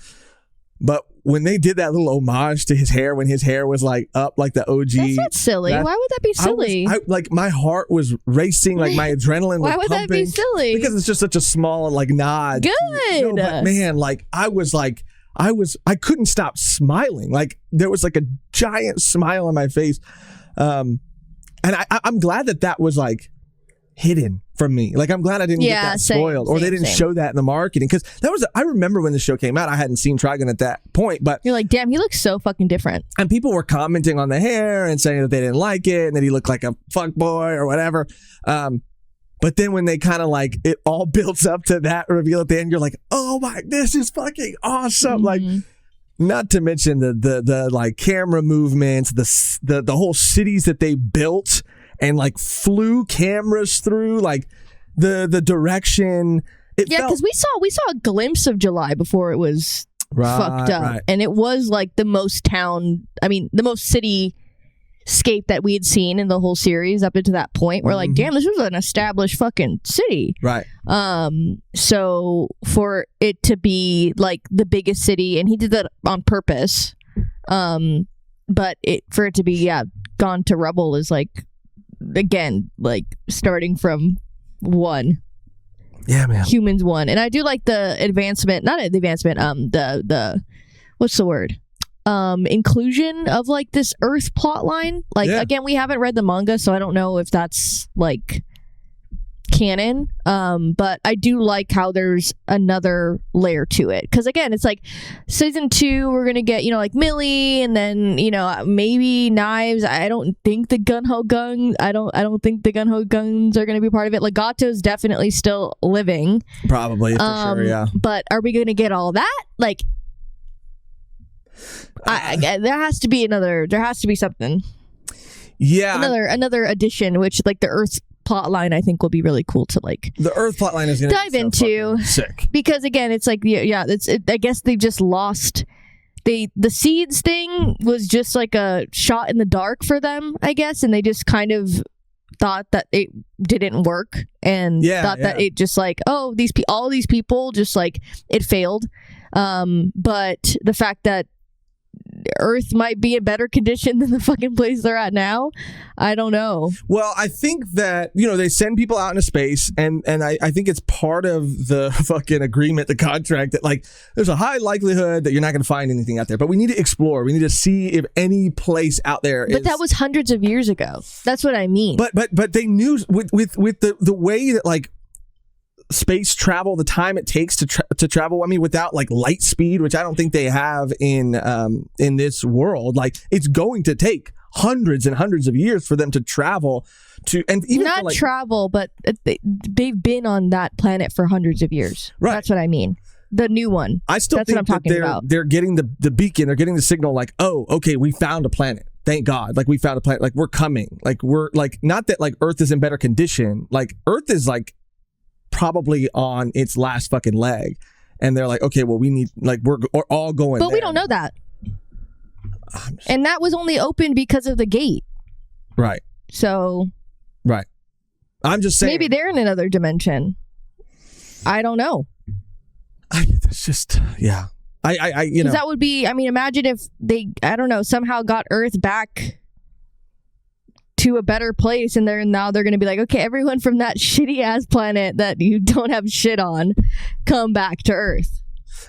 but when they did that little homage to his hair, when his hair was like up like the OG. That's not silly. Why would that be silly? Like my heart was racing, like my adrenaline was Why would pumping. That be silly? Because it's just such a small like nod. Good. But man, like I couldn't stop smiling. Like there was like a giant smile on my face. And I'm glad that was like hidden from me. Like I'm glad I didn't get that spoiled, or they didn't show that in the marketing, because I remember when the show came out, I hadn't seen Trigun at that point, but you're like, damn, he looks so fucking different. And people were commenting on the hair and saying that they didn't like it and that he looked like a fuck boy or whatever. But then when they kind of like it all builds up to that reveal at the end, you're like, oh my, this is fucking awesome. Mm-hmm. Like, not to mention the like camera movements, the whole cities that they built and like flew cameras through, like the direction. Because we saw a glimpse of July before it was fucked up, and it was like the most cityscape that we had seen in the whole series up until that point. We're like, damn, this was an established fucking city, right? So for it to be like the biggest city, and he did that on purpose, but for it to be gone to rubble is like, again, like starting from one. Yeah, man. Humans won. And I do like the advancement, not the advancement, the what's the word? inclusion of like this Earth plot line. Like again, we haven't read the manga, so I don't know if that's like canon, but I do like how there's another layer to it, because again, it's like season 2 we're gonna get, you know, like Millie, and then, you know, maybe Knives. I don't think the gun-ho guns are gonna be part of it. Legato's definitely still living, probably, for sure, yeah, but are we gonna get all that? Like there has to be something, another addition, which like the Earth plot line I think will be really cool to like the Earth plot line is gonna dive into, sick, because again it's like I guess they've just lost the seeds thing was just like a shot in the dark for them, I guess, and they just kind of thought that it didn't work and that it just like, oh, all these people just like it failed, but the fact that Earth might be in better condition than the fucking place they're at now, I don't know. Well, I think that, you know, they send people out into space, and I think it's part of the fucking agreement, the contract, that like there's a high likelihood that you're not going to find anything out there, but we need to explore. We need to see if any place out there is. But that was hundreds of years ago. That's what I mean. But they knew with the way that like space travel, the time it takes to travel, I mean, without like light speed, which I don't think they have in this world, like it's going to take hundreds and hundreds of years for them to travel to, and even not like, travel, but they've been on that planet for hundreds of years. Right. That's what I mean. The new one. I still That's think what I'm talking about. They're getting the beacon, they're getting the signal like, oh, okay, we found a planet. Thank God. Like we found a planet, like we're coming. Like we're like, not that like Earth is in better condition. Like Earth is like probably on its last fucking leg, and they're like, okay, well, we need, like, we're all going but there. We don't know that, and that was only open because of the gate, right? So right, I'm just saying, maybe they're in another dimension. I don't know. It's just, yeah, I you know, that would be, I mean, imagine if they, I don't know, somehow got Earth back to a better place, and they're going to be like, okay, everyone from that shitty ass planet that you don't have shit on, come back to Earth.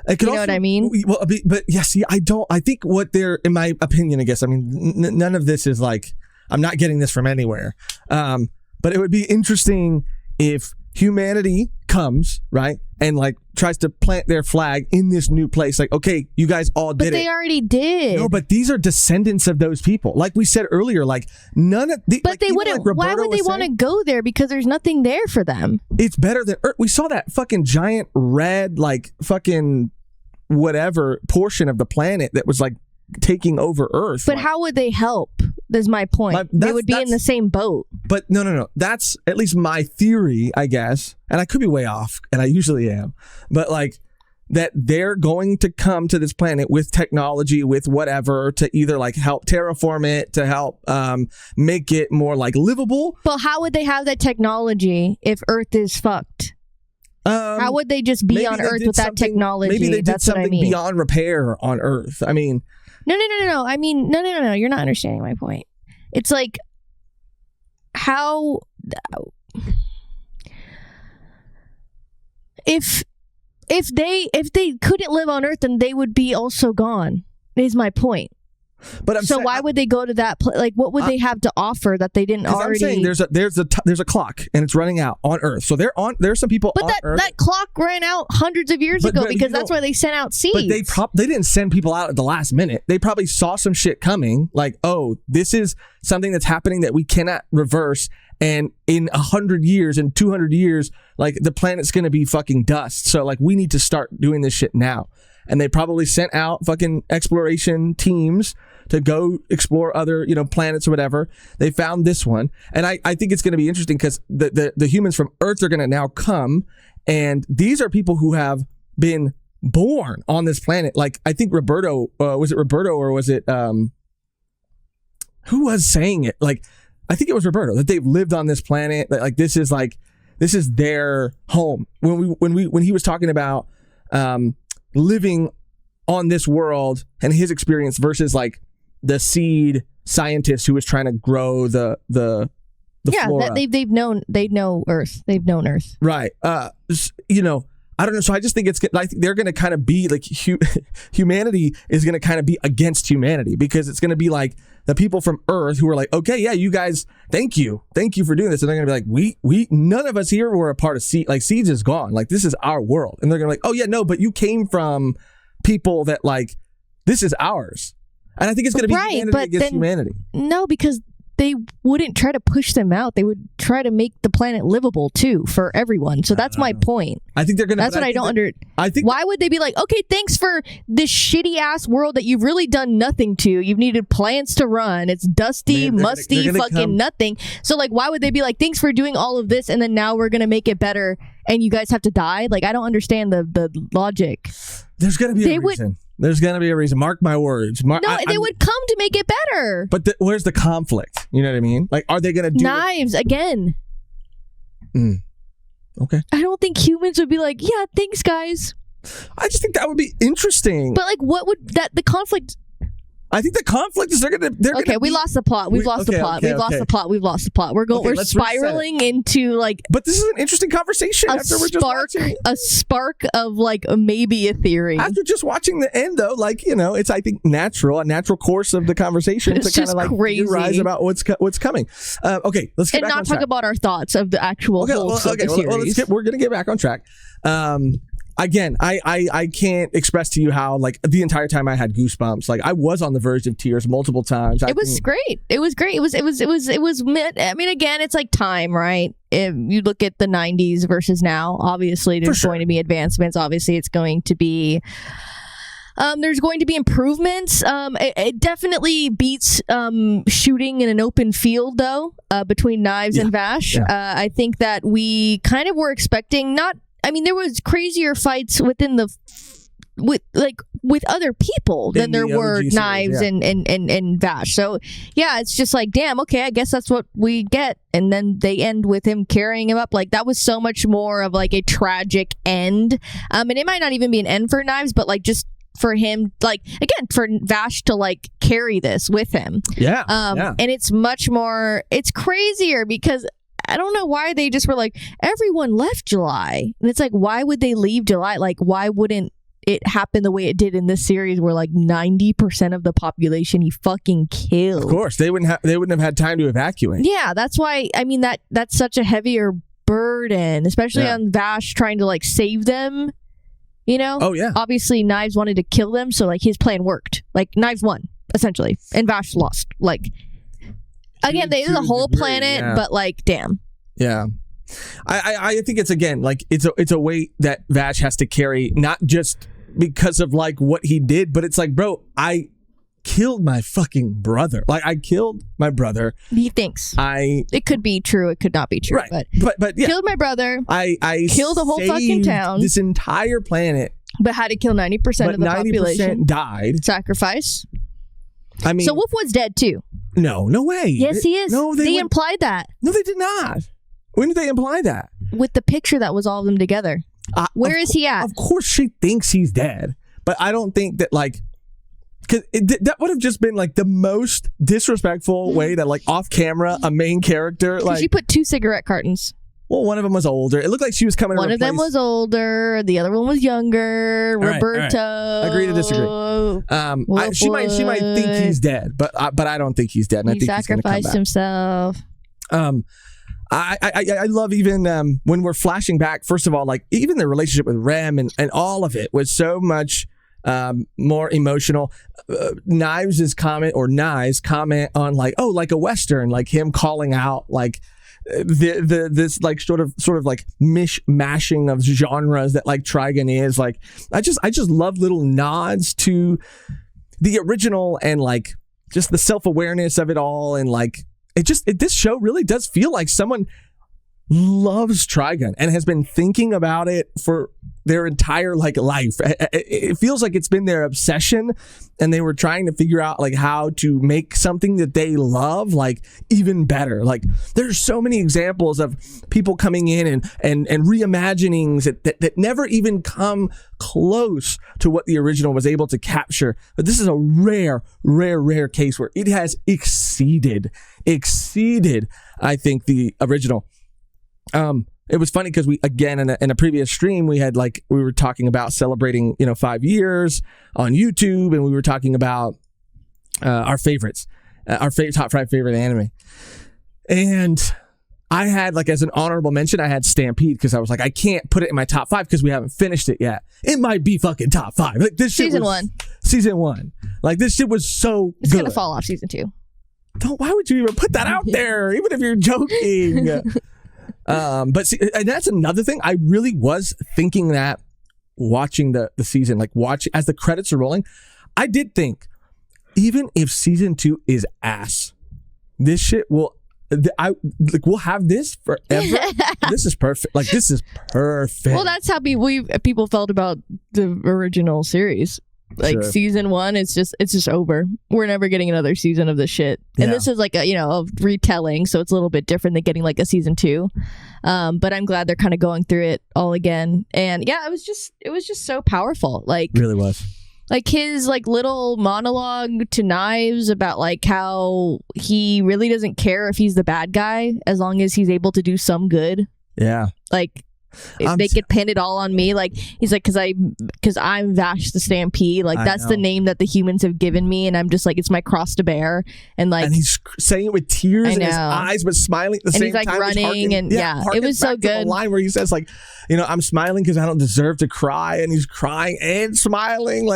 You know what I mean? Well, but yeah, see, I think what they're, in my opinion, I guess, I mean, none of this is like, I'm not getting this from anywhere, but it would be interesting if humanity comes, right, and like tries to plant their flag in this new place. Like, okay, you guys all did it. But they already did. No, but these are descendants of those people. Like we said earlier, like none of the, but like, they wouldn't, like why would they want to go there? Because there's nothing there for them. It's better than Earth. We saw that fucking giant red, like fucking whatever portion of the planet that was like taking over Earth. But like, how would they help? That's my point. They would be in the same boat. But no. That's at least my theory, I guess. And I could be way off, and I usually am. But like that they're going to come to this planet with technology, with whatever, to either like help terraform it, to help make it more like livable. But how would they have that technology if Earth is fucked? How would they just be on Earth with that technology? Maybe they did That's something what I mean. beyond repair on Earth. I mean, no. I mean, no. You're not understanding my point. It's like how if they couldn't live on Earth, then they would be also gone. Is my point. But so why would they go to that place? Like, what would they have to offer that they didn't already? I'm saying there's a clock, and it's running out on Earth. So there's some people. But on Earth. that clock ran out hundreds of years ago, because that's why they sent out seeds. But they didn't send people out at the last minute. They probably saw some shit coming. Like, oh, this is something that's happening that we cannot reverse. And in 100 years, in 200 years, like the planet's gonna be fucking dust. So like we need to start doing this shit now. And they probably sent out fucking exploration teams to go explore other, you know, planets or whatever. They found this one. And I think it's going to be interesting because the humans from Earth are going to now come. And these are people who have been born on this planet. Like, I think Roberto, was it Roberto or was it, who was saying it? Like, I think it was Roberto, that they've lived on this planet. Like, this is their home. When he was talking about, living on this world and his experience versus like the seed scientist who was trying to grow the flora. They know Earth. They've known Earth. Right. You know, I don't know. So I just think I think they're going to kind of be like humanity is going to kind of be against humanity, because it's going to be like the people from Earth who are like, okay, yeah, you guys, thank you for doing this. And they're going to be like, we none of us here were a part of Siege. Like, Siege is gone. Like, this is our world. And they're going to be like, oh yeah, no, but you came from people that like, this is ours. And I think it's going to be humanity against humanity. No, because they wouldn't try to push them out. They would try to make the planet livable too for everyone. So that's my point. I think they're going to. That's what I don't I think. Why would they be like, okay, thanks for this shitty ass world that you've really done nothing to. You've needed plants to run. It's dusty, musty, fucking nothing. So like, why would they be like, thanks for doing all of this, and then now we're going to make it better, and you guys have to die? Like, I don't understand the logic. There's going to be a reason. There's going to be a reason. Mark my words. They would come to make it better. But where's the conflict? You know what I mean? Like, are they going to do Knives again? Okay. I don't think humans would be like, yeah, thanks, guys. I just think that would be interesting. But like, what would the conflict? I think the conflict is they're gonna we lost the plot. We've lost the plot. We've lost the plot. We're spiraling into like. But this is an interesting conversation. A spark of like maybe a theory. After just watching the end, though, like, you know, it's, I think, a natural course of the conversation to kind of like theorize about what's coming. Okay, let's get back on track. And not talk about our thoughts of the actual whole of the series. We're gonna get back on track. Again, I can't express to you how, like, the entire time I had goosebumps. Like, I was on the verge of tears multiple times. It was great. It was great. I mean, again, it's like time, right? If you look at the 90s versus now, obviously there's going to be advancements. Obviously, it's going to be there's going to be improvements. It definitely beats shooting in an open field, though, between Knives and Vash. Yeah. I think that we kind of were expecting there was crazier fights with other people than there were Knives and Vash. So yeah, it's just like, damn, okay, I guess that's what we get. And then they end with him carrying him up. Like, that was so much more of like a tragic end. And it might not even be an end for Knives, but like just for him, like, again, for Vash to like carry this with him. Yeah. And it's much more, it's crazier because I don't know why they just were like, everyone left July. And it's like, why would they leave July? Like, why wouldn't it happen the way it did in this series where like 90% of the population he fucking killed? Of course, they wouldn't have had time to evacuate. Yeah, that's why, I mean, that's such a heavier burden, especially on Vash trying to like save them, you know? Oh, yeah. Obviously, Knives wanted to kill them, so like his plan worked. Like, Knives won, essentially, and Vash lost. Like, again, they did the whole planet, but like, damn. Yeah. I think it's, again, like, it's a weight that Vash has to carry, not just because of like what he did, but it's like, bro, I killed my fucking brother. Like, I killed my brother. He thinks. It could be true, it could not be true. Right. But yeah. Killed my brother. I killed the whole fucking town. This entire planet. But had to kill 90% of the population. 90% died. Sacrifice. I mean, so Wolf was dead too. No way. Yes, he is. No, they implied that. No, they did not. When did they imply that? With the picture that was all of them together. Where is he at? Of course she thinks he's dead. But I don't think that, like, because that would have just been like the most disrespectful way that, like, off camera, a main character, like, she put 2 cigarette cartons. Well, one of them was older. It looked like she was coming to One of them was older. The other one was younger. Roberto. All right. Agree to disagree. She might think he's dead, but I don't think he's dead. And he sacrificed himself. I love even when we're flashing back. First of all, like, even the relationship with Rem and all of it was so much more emotional. Knives' comment on like, oh, like a Western, like him calling out like this like sort of like mishmashing of genres that like Trigun is. Like, I just love little nods to the original and like just the self-awareness of it all. And like, this show really does feel like someone loves Trigun and has been thinking about it for their entire like life. It feels like it's been their obsession, and they were trying to figure out like how to make something that they love like even better. Like, there's so many examples of people coming in and reimaginings that never even come close to what the original was able to capture. But this is a rare case where it has exceeded, I think, the original. it was funny because we, again, in a previous stream, we were talking about celebrating, 5 years on YouTube, and we were talking about our favorites, top 5 favorite anime. And I had, as an honorable mention, I had Stampede, because I was like, I can't put it in my top 5 because we haven't finished it yet. It might be fucking top 5. This shit Season 1. Season 1. This shit was so It's good. going to fall off season 2. Why would you even put that out there, even if you're joking? But see, and that's another thing. I really was thinking that watching the season, as the credits are rolling, I did think, even if season 2 is ass, this shit will, we'll have this forever. This is perfect. This is perfect. Well, that's how people felt about the original series. Sure. Season 1, it's just over. We're never getting another season of this shit. And this is a retelling, so it's a little bit different than getting a season 2. But I'm glad they're kind of going through it all again. And yeah, it was just so powerful. It really was. His little monologue to Knives about how he really doesn't care if he's the bad guy as long as he's able to do some good. Yeah. They could pin it all on me. He's because I'm Vash the Stampede. That's the name that the humans have given me, and I'm just it's my cross to bear. And and he's saying it with tears in his eyes, but smiling at the same time. And he's running, it was so good. The line where he says I'm smiling because I don't deserve to cry, and he's crying and smiling.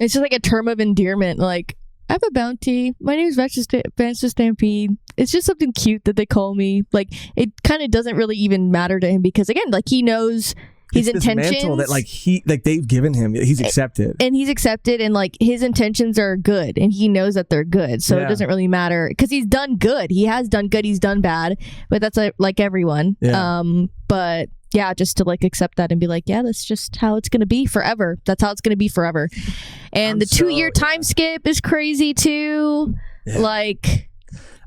It's just a term of endearment. I have a bounty. My name is Vash the Stampede. It's just something cute that they call me. It kind of doesn't really even matter to him because, again, he knows his intentions. This mantle that they've given him. He's accepted. And he's accepted, and his intentions are good, and he knows that they're good. So it doesn't really matter because he's done good. He has done good. He's done bad, but that's like everyone. Yeah. But yeah, just to accept that and be that's just how it's going to be forever. That's how it's going to be forever. And the 2-year time skip is crazy too. Yeah.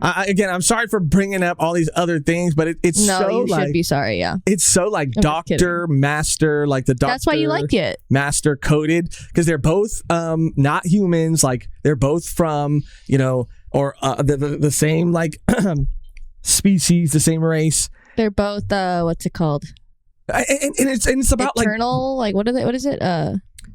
Again, I'm sorry for bringing up all these other things, but it's you should be sorry. Yeah, it's so doctor, master, the doctor. That's why you like it. Master coded because they're both not humans. They're both from or the same species, the same race. They're both what's it called? And it's about eternal. What is it?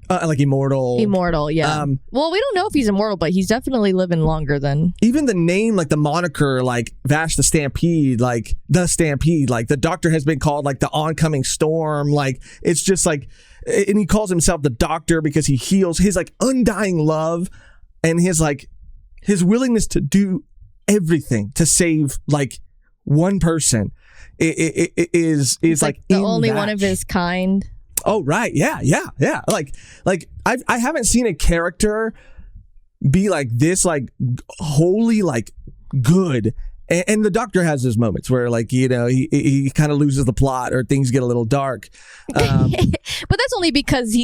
Immortal. Immortal, yeah. Well, we don't know if he's immortal, but he's definitely living longer than... Even the name, the moniker, Vash the Stampede, the Stampede, the doctor has been called, the oncoming storm, it's just, and he calls himself the doctor because he heals his, undying love and his willingness to do everything to save, one person is the only one of his kind. Oh, right. Yeah. I haven't seen a character be this, wholly, good. And the doctor has his moments where, he kind of loses the plot or things get a little dark. But that's only because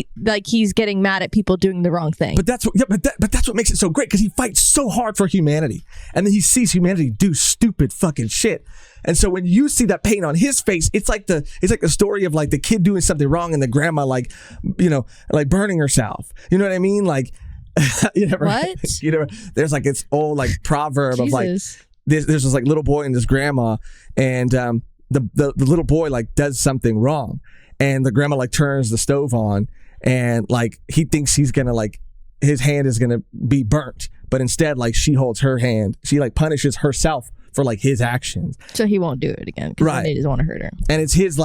he's getting mad at people doing the wrong thing. But that's what makes it so great because he fights so hard for humanity, and then he sees humanity do stupid fucking shit. And so when you see that pain on his face, it's like the story of the kid doing something wrong and the grandma burning herself. You know what I mean? You never. What? You know, there's this old proverb Jesus. Of there's this little boy and this grandma, and the little boy does something wrong, and the grandma turns the stove on, and he thinks he's gonna his hand is gonna be burnt, but instead she holds her hand, she punishes herself for his actions, so he won't do it again. Right, he doesn't want to hurt her, and it's his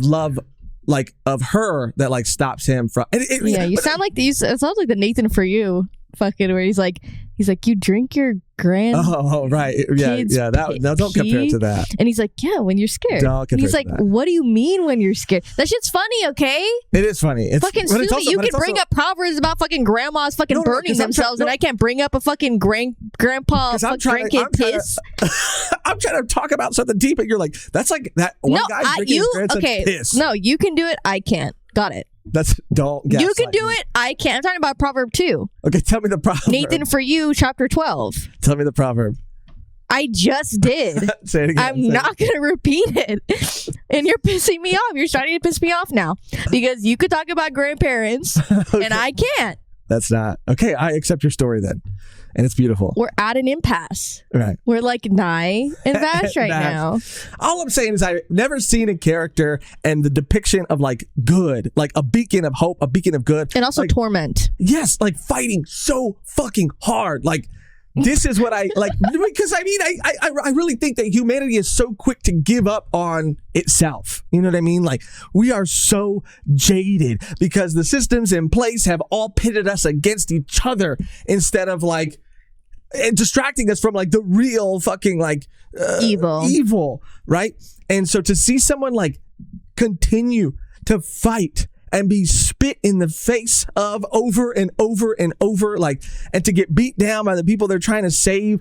love of her that stops him from. You sound like these. It sounds like the Nathan For You fucking where he's like you drink your grand. Oh right, yeah. No, don't compare it to that. And he's like, yeah, when you're scared. Don't compare. He's like, what do you mean when you're scared? That shit's funny, okay? It is funny. It's fucking stupid. You can bring up proverbs about fucking grandmas fucking burning themselves, and I can't bring up a fucking grandpa grandkid piss. I'm trying to talk about something deep, and you're like, that's that one guy drinking his grandson's piss. No, you can do it. I can't. Got it. Don't. You can do it. I can't. I'm talking about Proverb 2. Okay, tell me the proverb. Nathan For You, chapter 12. Tell me the proverb. I just did. Say it again. I'm not going to repeat it. And you're pissing me off. You're starting to piss me off now because you could talk about grandparents and I can't. That's not okay. I accept your story then. and it's beautiful. We're at an impasse. Right. We're like Nye and Vash right now. All I'm saying is I've never seen a character and the depiction of like good, like a beacon of hope, a beacon of good. And also like, torment. Yes, like fighting so fucking hard. Like this is what I like, because I mean, I really think that humanity is so quick to give up on itself. You know what I mean? Like we are so jaded because the systems in place have all pitted us against each other instead of like distracting us from like the real fucking like evil, right? And so to see someone like continue to fight and be spit in the face of over and over and over, like, and to get beat down by the people they're trying to save.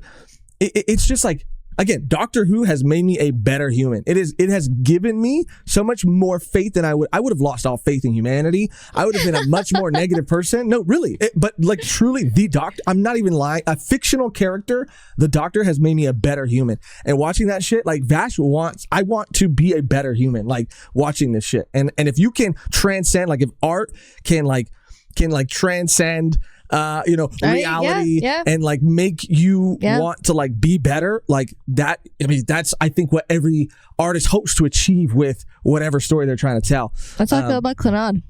It's just like, again, Doctor Who has made me a better human. It has given me so much more faith than I would have lost all faith in humanity. I would have been a much more negative person. No, really. But like truly the Doctor, I'm not even lying. A fictional character, the Doctor has made me a better human. And watching that shit, like I want to be a better human, like watching this shit. And if you can transcend, like if art can transcend reality and like make you want to like be better, like that. I mean, that's I think what every artist hopes to achieve with whatever story they're trying to tell. That's how I feel about Clannad.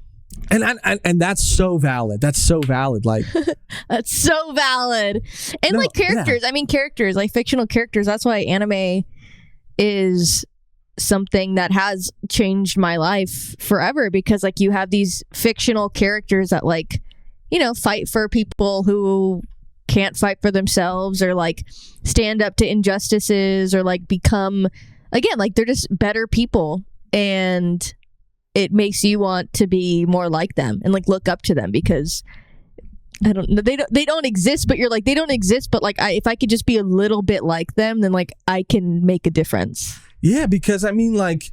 And that's so valid. That's so valid. Like that's so valid. And like characters, I mean characters, like fictional characters. That's why anime is something that has changed my life forever, because like you have these fictional characters that like, you know, fight for people who can't fight for themselves, or like stand up to injustices, or like become, again, like they're just better people, and it makes you want to be more like them and like look up to them, because I don't know, they don't exist, but you're like, they don't exist, but like if I could just be a little bit like them, then like I can make a difference. Yeah, because I mean, like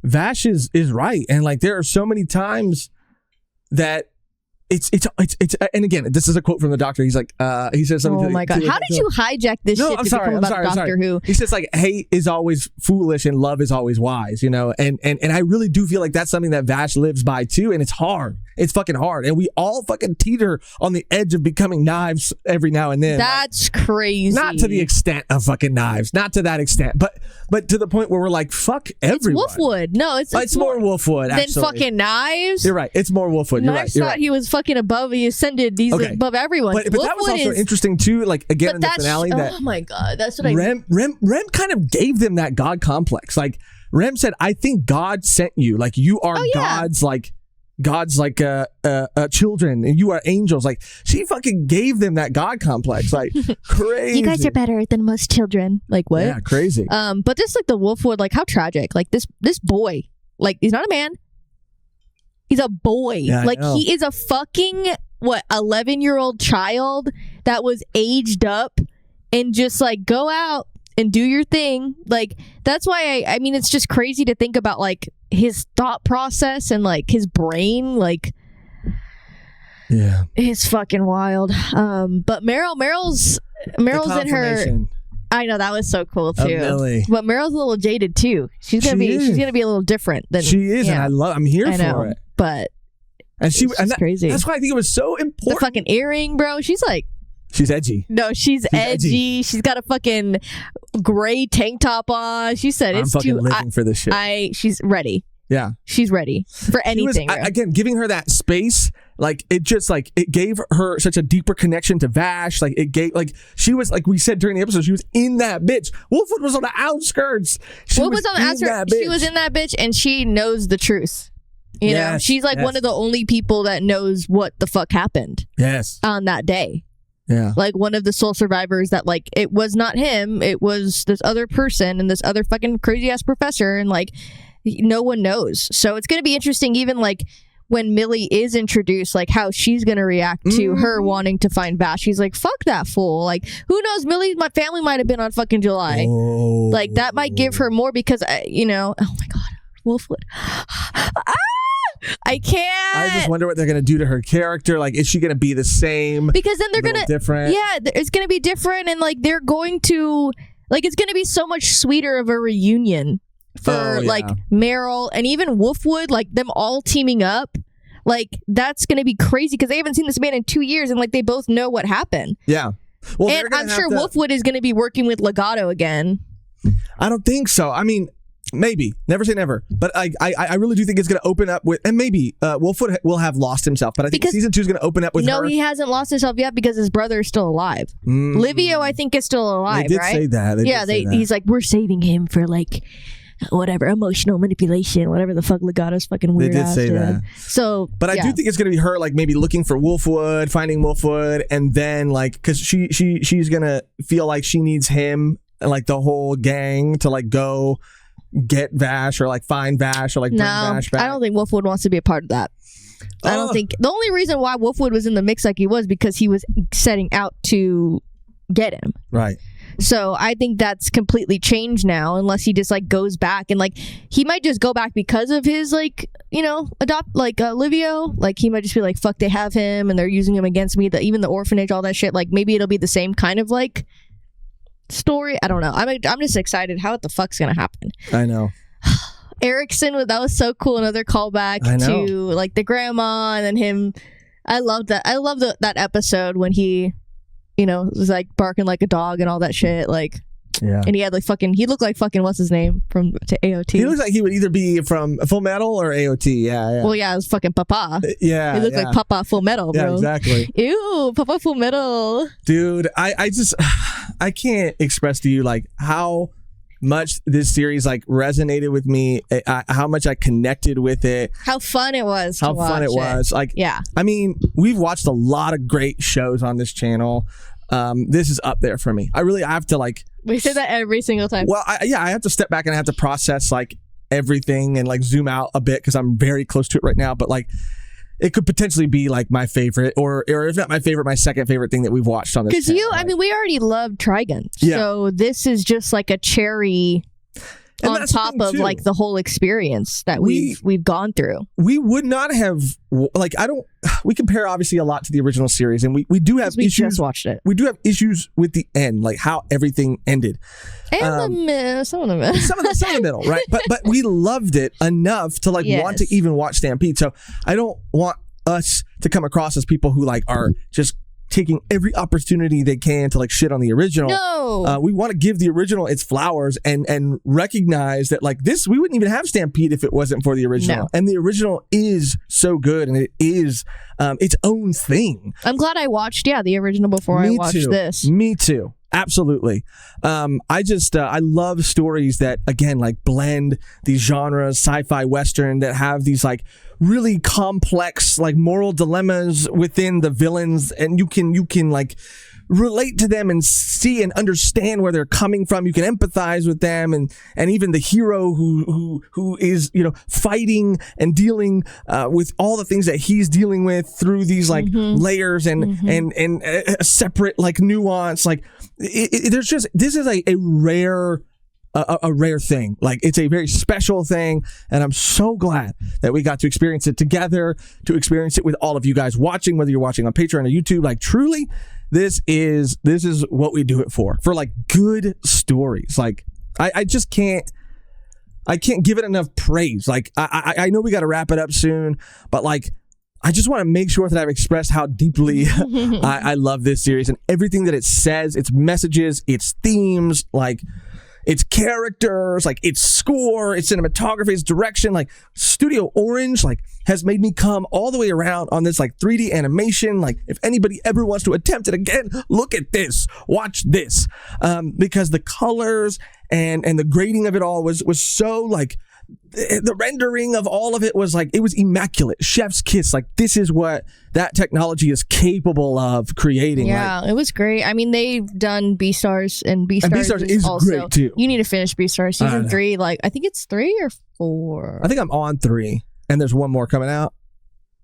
Vash is right, and like there are so many times that it's and again, this is a quote from the Doctor. He's like, he says something. Oh my God, how did you hijack this shit to become about Doctor Who? He says like, hate is always foolish and love is always wise, you know, and I really do feel like that's something that Vash lives by too, and it's hard. It's fucking hard, and we all fucking teeter on the edge of becoming Knives every now and then. That's crazy. Not to the extent of fucking Knives, not to that extent, but to the point where we're like, fuck everyone. It's Wolfwood. No, it's more Wolfwood than fucking Knives. You're right. It's more Wolfwood. You're Knives right. thought he was fucking above. He ascended. He's above everyone. But that was also interesting too. Like again in the finale, oh my God, that's what Rem kind of gave them that God complex. Like Rem said, I think God sent you. Like you are God's children, and you are angels. Like she fucking gave them that God complex. Like crazy. You guys are better than most children. Like what? Yeah, crazy. But just like the Wolfwood, like how tragic. Like this boy, like he's not a man. He's a boy. Yeah, like he is a fucking 11-year-old child that was aged up and just like go out and do your thing. Like that's why I mean it's just crazy to think about like his thought process and like his brain, like it's fucking wild. But Meryl's in her. I know, that was so cool too. But Meryl's a little jaded too. She's gonna be a little different than she is, and I'm here for it. But it's crazy. That's why I think it was so important. The fucking earring, bro. She's edgy. No, she's edgy. She's got a fucking gray tank top on. She said I'm fucking living for this shit. She's ready. Yeah, she's ready for anything. Again, giving her that space, like it just like it gave her such a deeper connection to Vash. Like it gave, like she was, like we said during the episode, she was in that bitch. Wolfwood was on the outskirts. Wolfwood was on the outskirts. She was in that bitch, and she knows the truth. You know, she's like one of the only people that knows what the fuck happened. Yes, on that day. Yeah, like one of the sole survivors that like it was not him. It was this other person and this other fucking crazy ass professor, and like no one knows. So it's gonna be interesting, even like when Millie is introduced, like how she's gonna react to her wanting to find Vash. She's like, fuck that fool. Like who knows? My family might have been on fucking July. Like that might give her more, because you know. Oh my God, Wolfwood. I can't. I just wonder what they're gonna do to her character. Like, is she gonna be the same? Because then they're gonna different. Yeah, it's gonna be different, and like they're going to like it's gonna be so much sweeter of a reunion for like Meryl and even Wolfwood, like them all teaming up. Like that's gonna be crazy because they haven't seen this man in 2 years, and like they both know what happened. Yeah. Well, and I'm sure Wolfwood is going to be working with Legato again. I don't think so. I mean, maybe. Never say never. But I really do think it's going to open up with, and maybe Wolfwood will have lost himself, but I think season 2 is going to open up with her. No, he hasn't lost himself yet because his brother is still alive. Livio, I think, is still alive, They did right? say that. He's like, we're saving him for like whatever, emotional manipulation, whatever the fuck Legato's fucking weird They did ass say did. that. So, but I do think it's going to be her, like maybe looking for Wolfwood, finding Wolfwood, and then like, because she's going to feel like she needs him and like the whole gang to like go get Vash or like find Vash or like bring Vash back. I don't think Wolfwood wants to be a part of that. I don't think the only reason why Wolfwood was in the mix like he was because he was setting out to get him. Right. So I think that's completely changed now, unless he just like goes back and like he might just go back because of his like, you know, adopt like Livio. Like he might just be like, fuck, they have him and they're using him against me. Even the orphanage, all that shit. Like maybe it'll be the same kind of like story. I don't know. I'm just excited. How the fuck's gonna happen? I know. Erickson, that was so cool. Another callback to like the grandma and then him. I love that. I love that episode when he, you know, was like barking like a dog and all that shit. Like, yeah. And he had like he looked like fucking what's his name from AOT. He looks like he would either be from Full Metal or AOT. Yeah. Well, yeah, it was fucking Papa. Yeah. He looked like Papa Full Metal, bro. Yeah, exactly. Ew, Papa Full Metal. Dude, I just I can't express to you like how much this series like resonated with me, how much I connected with it, how fun it was, like, yeah, I mean, we've watched a lot of great shows on this channel. This is up there for me. I have to like, we say that every single time. Well, I have to step back and I have to process like everything and like zoom out a bit because I'm very close to it right now, but like it could potentially be like my favorite, or if not my favorite, my second favorite thing that we've watched on this channel. Because I mean, we already love Trigun, so this is just like a cherry on top of like the whole experience that we've gone through. We would not have like we compare obviously a lot to the original series, and we do have issues. Just watched it. We do have issues with the end, like how everything ended, and some of the middle, right? But we loved it enough to like want to even watch Stampede. So I don't want us to come across as people who like are just taking every opportunity they can to like shit on the original. No, we want to give the original its flowers and recognize that like this, we wouldn't even have Stampede if it wasn't for the original. No. And the original is so good, and it is its own thing. I'm glad I watched the original before I watched this. Me too. Absolutely. I love stories that again like blend these genres, sci-fi, western, that have these like really complex like moral dilemmas within the villains, and you can like relate to them and see and understand where they're coming from. You can empathize with them, and even the hero who is, you know, fighting and dealing with all the things that he's dealing with through these like layers and a separate like nuance. Like there's just, this is a rare thing. Like it's a very special thing, and I'm so glad that we got to experience it together, to experience it with all of you guys watching, whether you're watching on Patreon or YouTube. Like truly, this is what we do it for like good stories. Like I just can't give it enough praise. Like I know we got to wrap it up soon, but like I just want to make sure that I've expressed how deeply I love this series and everything that it says, its messages, its themes, like its characters, like its score, its cinematography, its direction. Like Studio Orange like has made me come all the way around on this like 3D animation. Like if anybody ever wants to attempt it again, look at this, watch this, because the colors and the grading of it all was so like, the rendering of all of it was like, it was immaculate. Chef's kiss. Like this is what that technology is capable of creating. Yeah, like, it was great. I mean, they've done Beastars, and Beastars is also great too. You need to finish Beastars season 3. Like I think it's 3 or 4. I think I'm on 3, and there's one more coming out.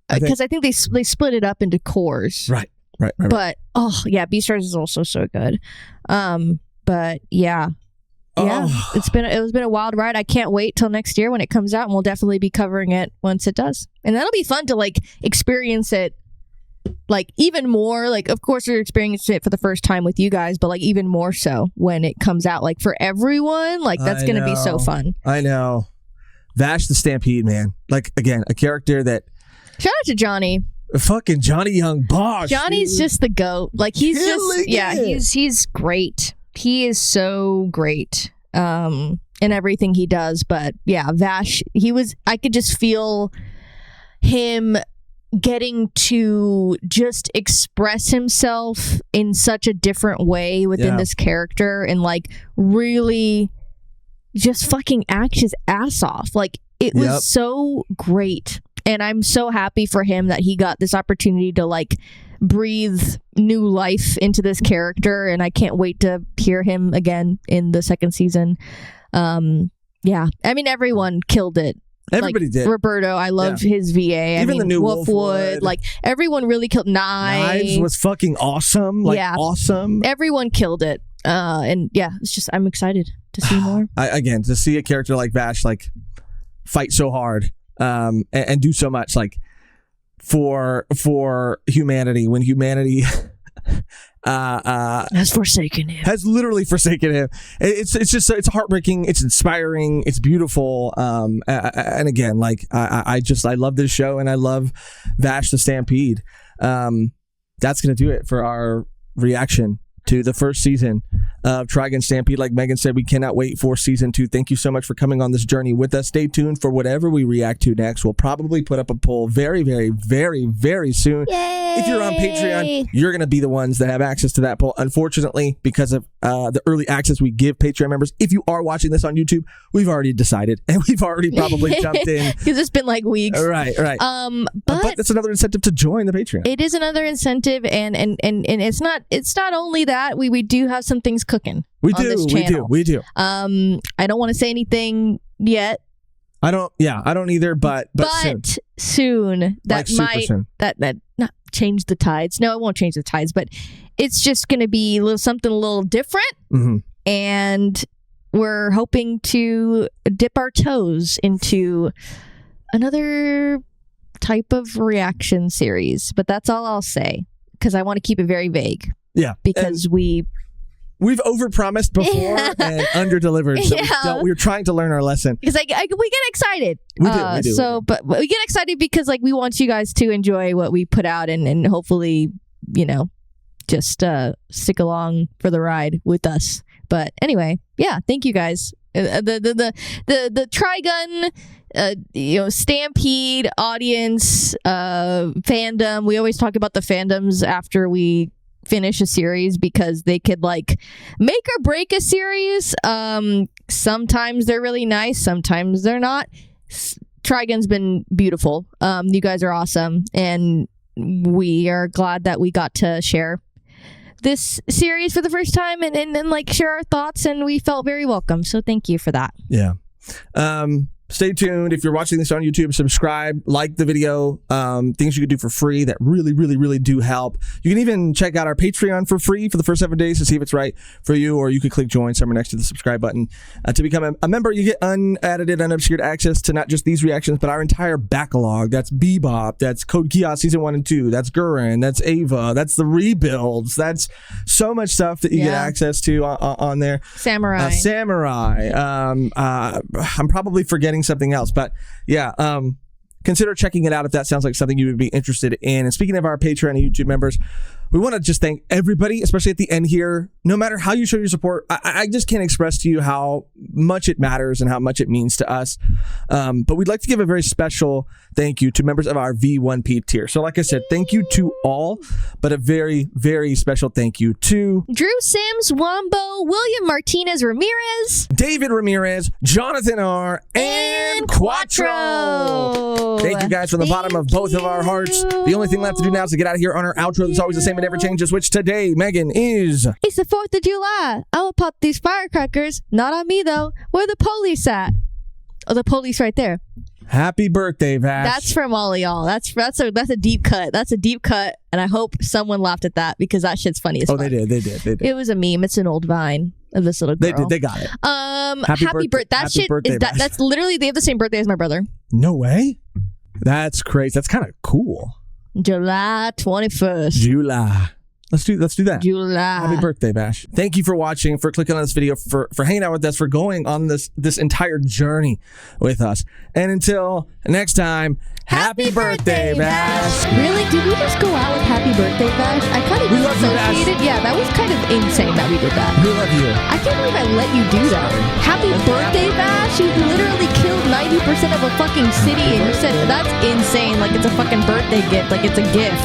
Because I think they split it up into cores. Right. But Beastars is also so good. But yeah. Yeah, it's been a wild ride. I can't wait till next year when it comes out, and we'll definitely be covering it once it does. And that'll be fun to like experience it like even more. Like of course we're experiencing it for the first time with you guys, but like even more so when it comes out like for everyone. Like that's going to be so fun. I know. Vash the Stampede, man. Like again, a character that shout out to Johnny. fucking Johnny Young Bosch. Johnny's just the GOAT. Like he's Killing it. he's great. He is so great in everything he does. But yeah, Vash, I could just feel him getting to just express himself in such a different way within this character and like really just fucking act his ass off. Like it was so great. And I'm so happy for him that he got this opportunity to like breathe new life into this character. And I can't wait to hear him again in the second season. Yeah. I mean, everyone killed it. Everybody did. Roberto, I love his VA. Even the new Wolfwood. Like everyone really killed. Knives was fucking awesome. Like awesome. Everyone killed it. And yeah, it's just I'm excited to see more. Again, to see a character like Vash like fight so hard and do so much like for humanity when humanity has forsaken him. Has literally forsaken him. It's just it's heartbreaking. It's inspiring. It's beautiful. And again, like I love this show and I love Vash the Stampede. That's gonna do it for our reaction to the first season of TRIGUN Stampede. Like Megan said, we cannot wait for season 2. Thank you so much for coming on this journey with us. Stay tuned for whatever we react to next. We'll probably put up a poll very, very, very, very soon. Yay! If you're on Patreon, you're going to be the ones that have access to that poll. Unfortunately, because of the early access we give Patreon members, if you are watching this on YouTube, we've already decided and we've already probably jumped in. Because it's been like weeks. Right. But that's another incentive to join the Patreon. It is another incentive, and it's not only that, we do have some things cooking. We on do. This channel. We do. I don't want to say anything yet. I don't either, but soon. That like might soon. that not change the tides. No, it won't change the tides, but it's just going to be something a little different. Mm-hmm. And we're hoping to dip our toes into another type of reaction series, but that's all I'll say because I want to keep it very vague. Yeah, because we've overpromised before and underdelivered. So we're trying to learn our lesson. Because we get excited. We do. But we get excited because like we want you guys to enjoy what we put out and hopefully, just stick along for the ride with us. But anyway, yeah, thank you guys. The TRIGUN Stampede audience fandom. We always talk about the fandoms after we finish a series because they could like make or break a series. Sometimes they're really nice, sometimes they're not. TRIGUN's been beautiful. You guys are awesome, and we are glad that we got to share this series for the first time and like share our thoughts, and we felt very welcome, so thank you for that. Yeah. Stay tuned. If you're watching this on YouTube, subscribe, like the video. Things you can do for free that really, really, really do help. You can even check out our Patreon for free for the first 7 days to see if it's right for you, or you could click join somewhere next to the subscribe button. To become a member, you get unedited, unobscured access to not just these reactions, but our entire backlog. That's Bebop, that's Code Geass Season 1 and 2, that's Gurren, that's Ava, that's the rebuilds, that's so much stuff that you get access to on there. Samurai. I'm probably forgetting something else, but yeah, consider checking it out if that sounds like something you would be interested in. And speaking of our Patreon and YouTube members, we want to just thank everybody, especially at the end here. No matter how you show your support, I just can't express to you how much it matters and how much it means to us. But we'd like to give a very special thank you to members of our V1P tier. So like I said, thank you to all, but a very, very special thank you to Drew Sims, Wombo, William Martinez Ramirez, David Ramirez, Jonathan R, and Quattro. Thank you guys from the bottom of both of our hearts. The only thing left to do now is to get out of here on our outro that's always the same and never changes, which today, Megan, is... It's the 4th of July. I will pop these firecrackers. Not on me, though. Where the police at? Oh, the police right there. Happy birthday, Vash. That's from all of y'all. That's a deep cut. That's a deep cut, and I hope someone laughed at that because that shit's funny as fuck. They did. It was a meme. It's an old Vine of this little girl. They got it. Happy birthday. That shit is that's literally, they have the same birthday as my brother. No way. That's crazy. That's kind of cool. July 21st. July. Let's do that. July. Happy birthday, Vash. Thank you for watching, for clicking on this video, for hanging out with us, for going on this entire journey with us. And until next time, happy birthday, Vash. Really? Did we just go out with happy birthday, Vash? I kind of disassociated. Yeah, that was kind of insane that we did that. We love you. I can't believe I let you do that. Happy birthday, Vash. You literally killed 90% of a fucking city and you said that's insane. Like it's a fucking birthday gift. Like it's a gift.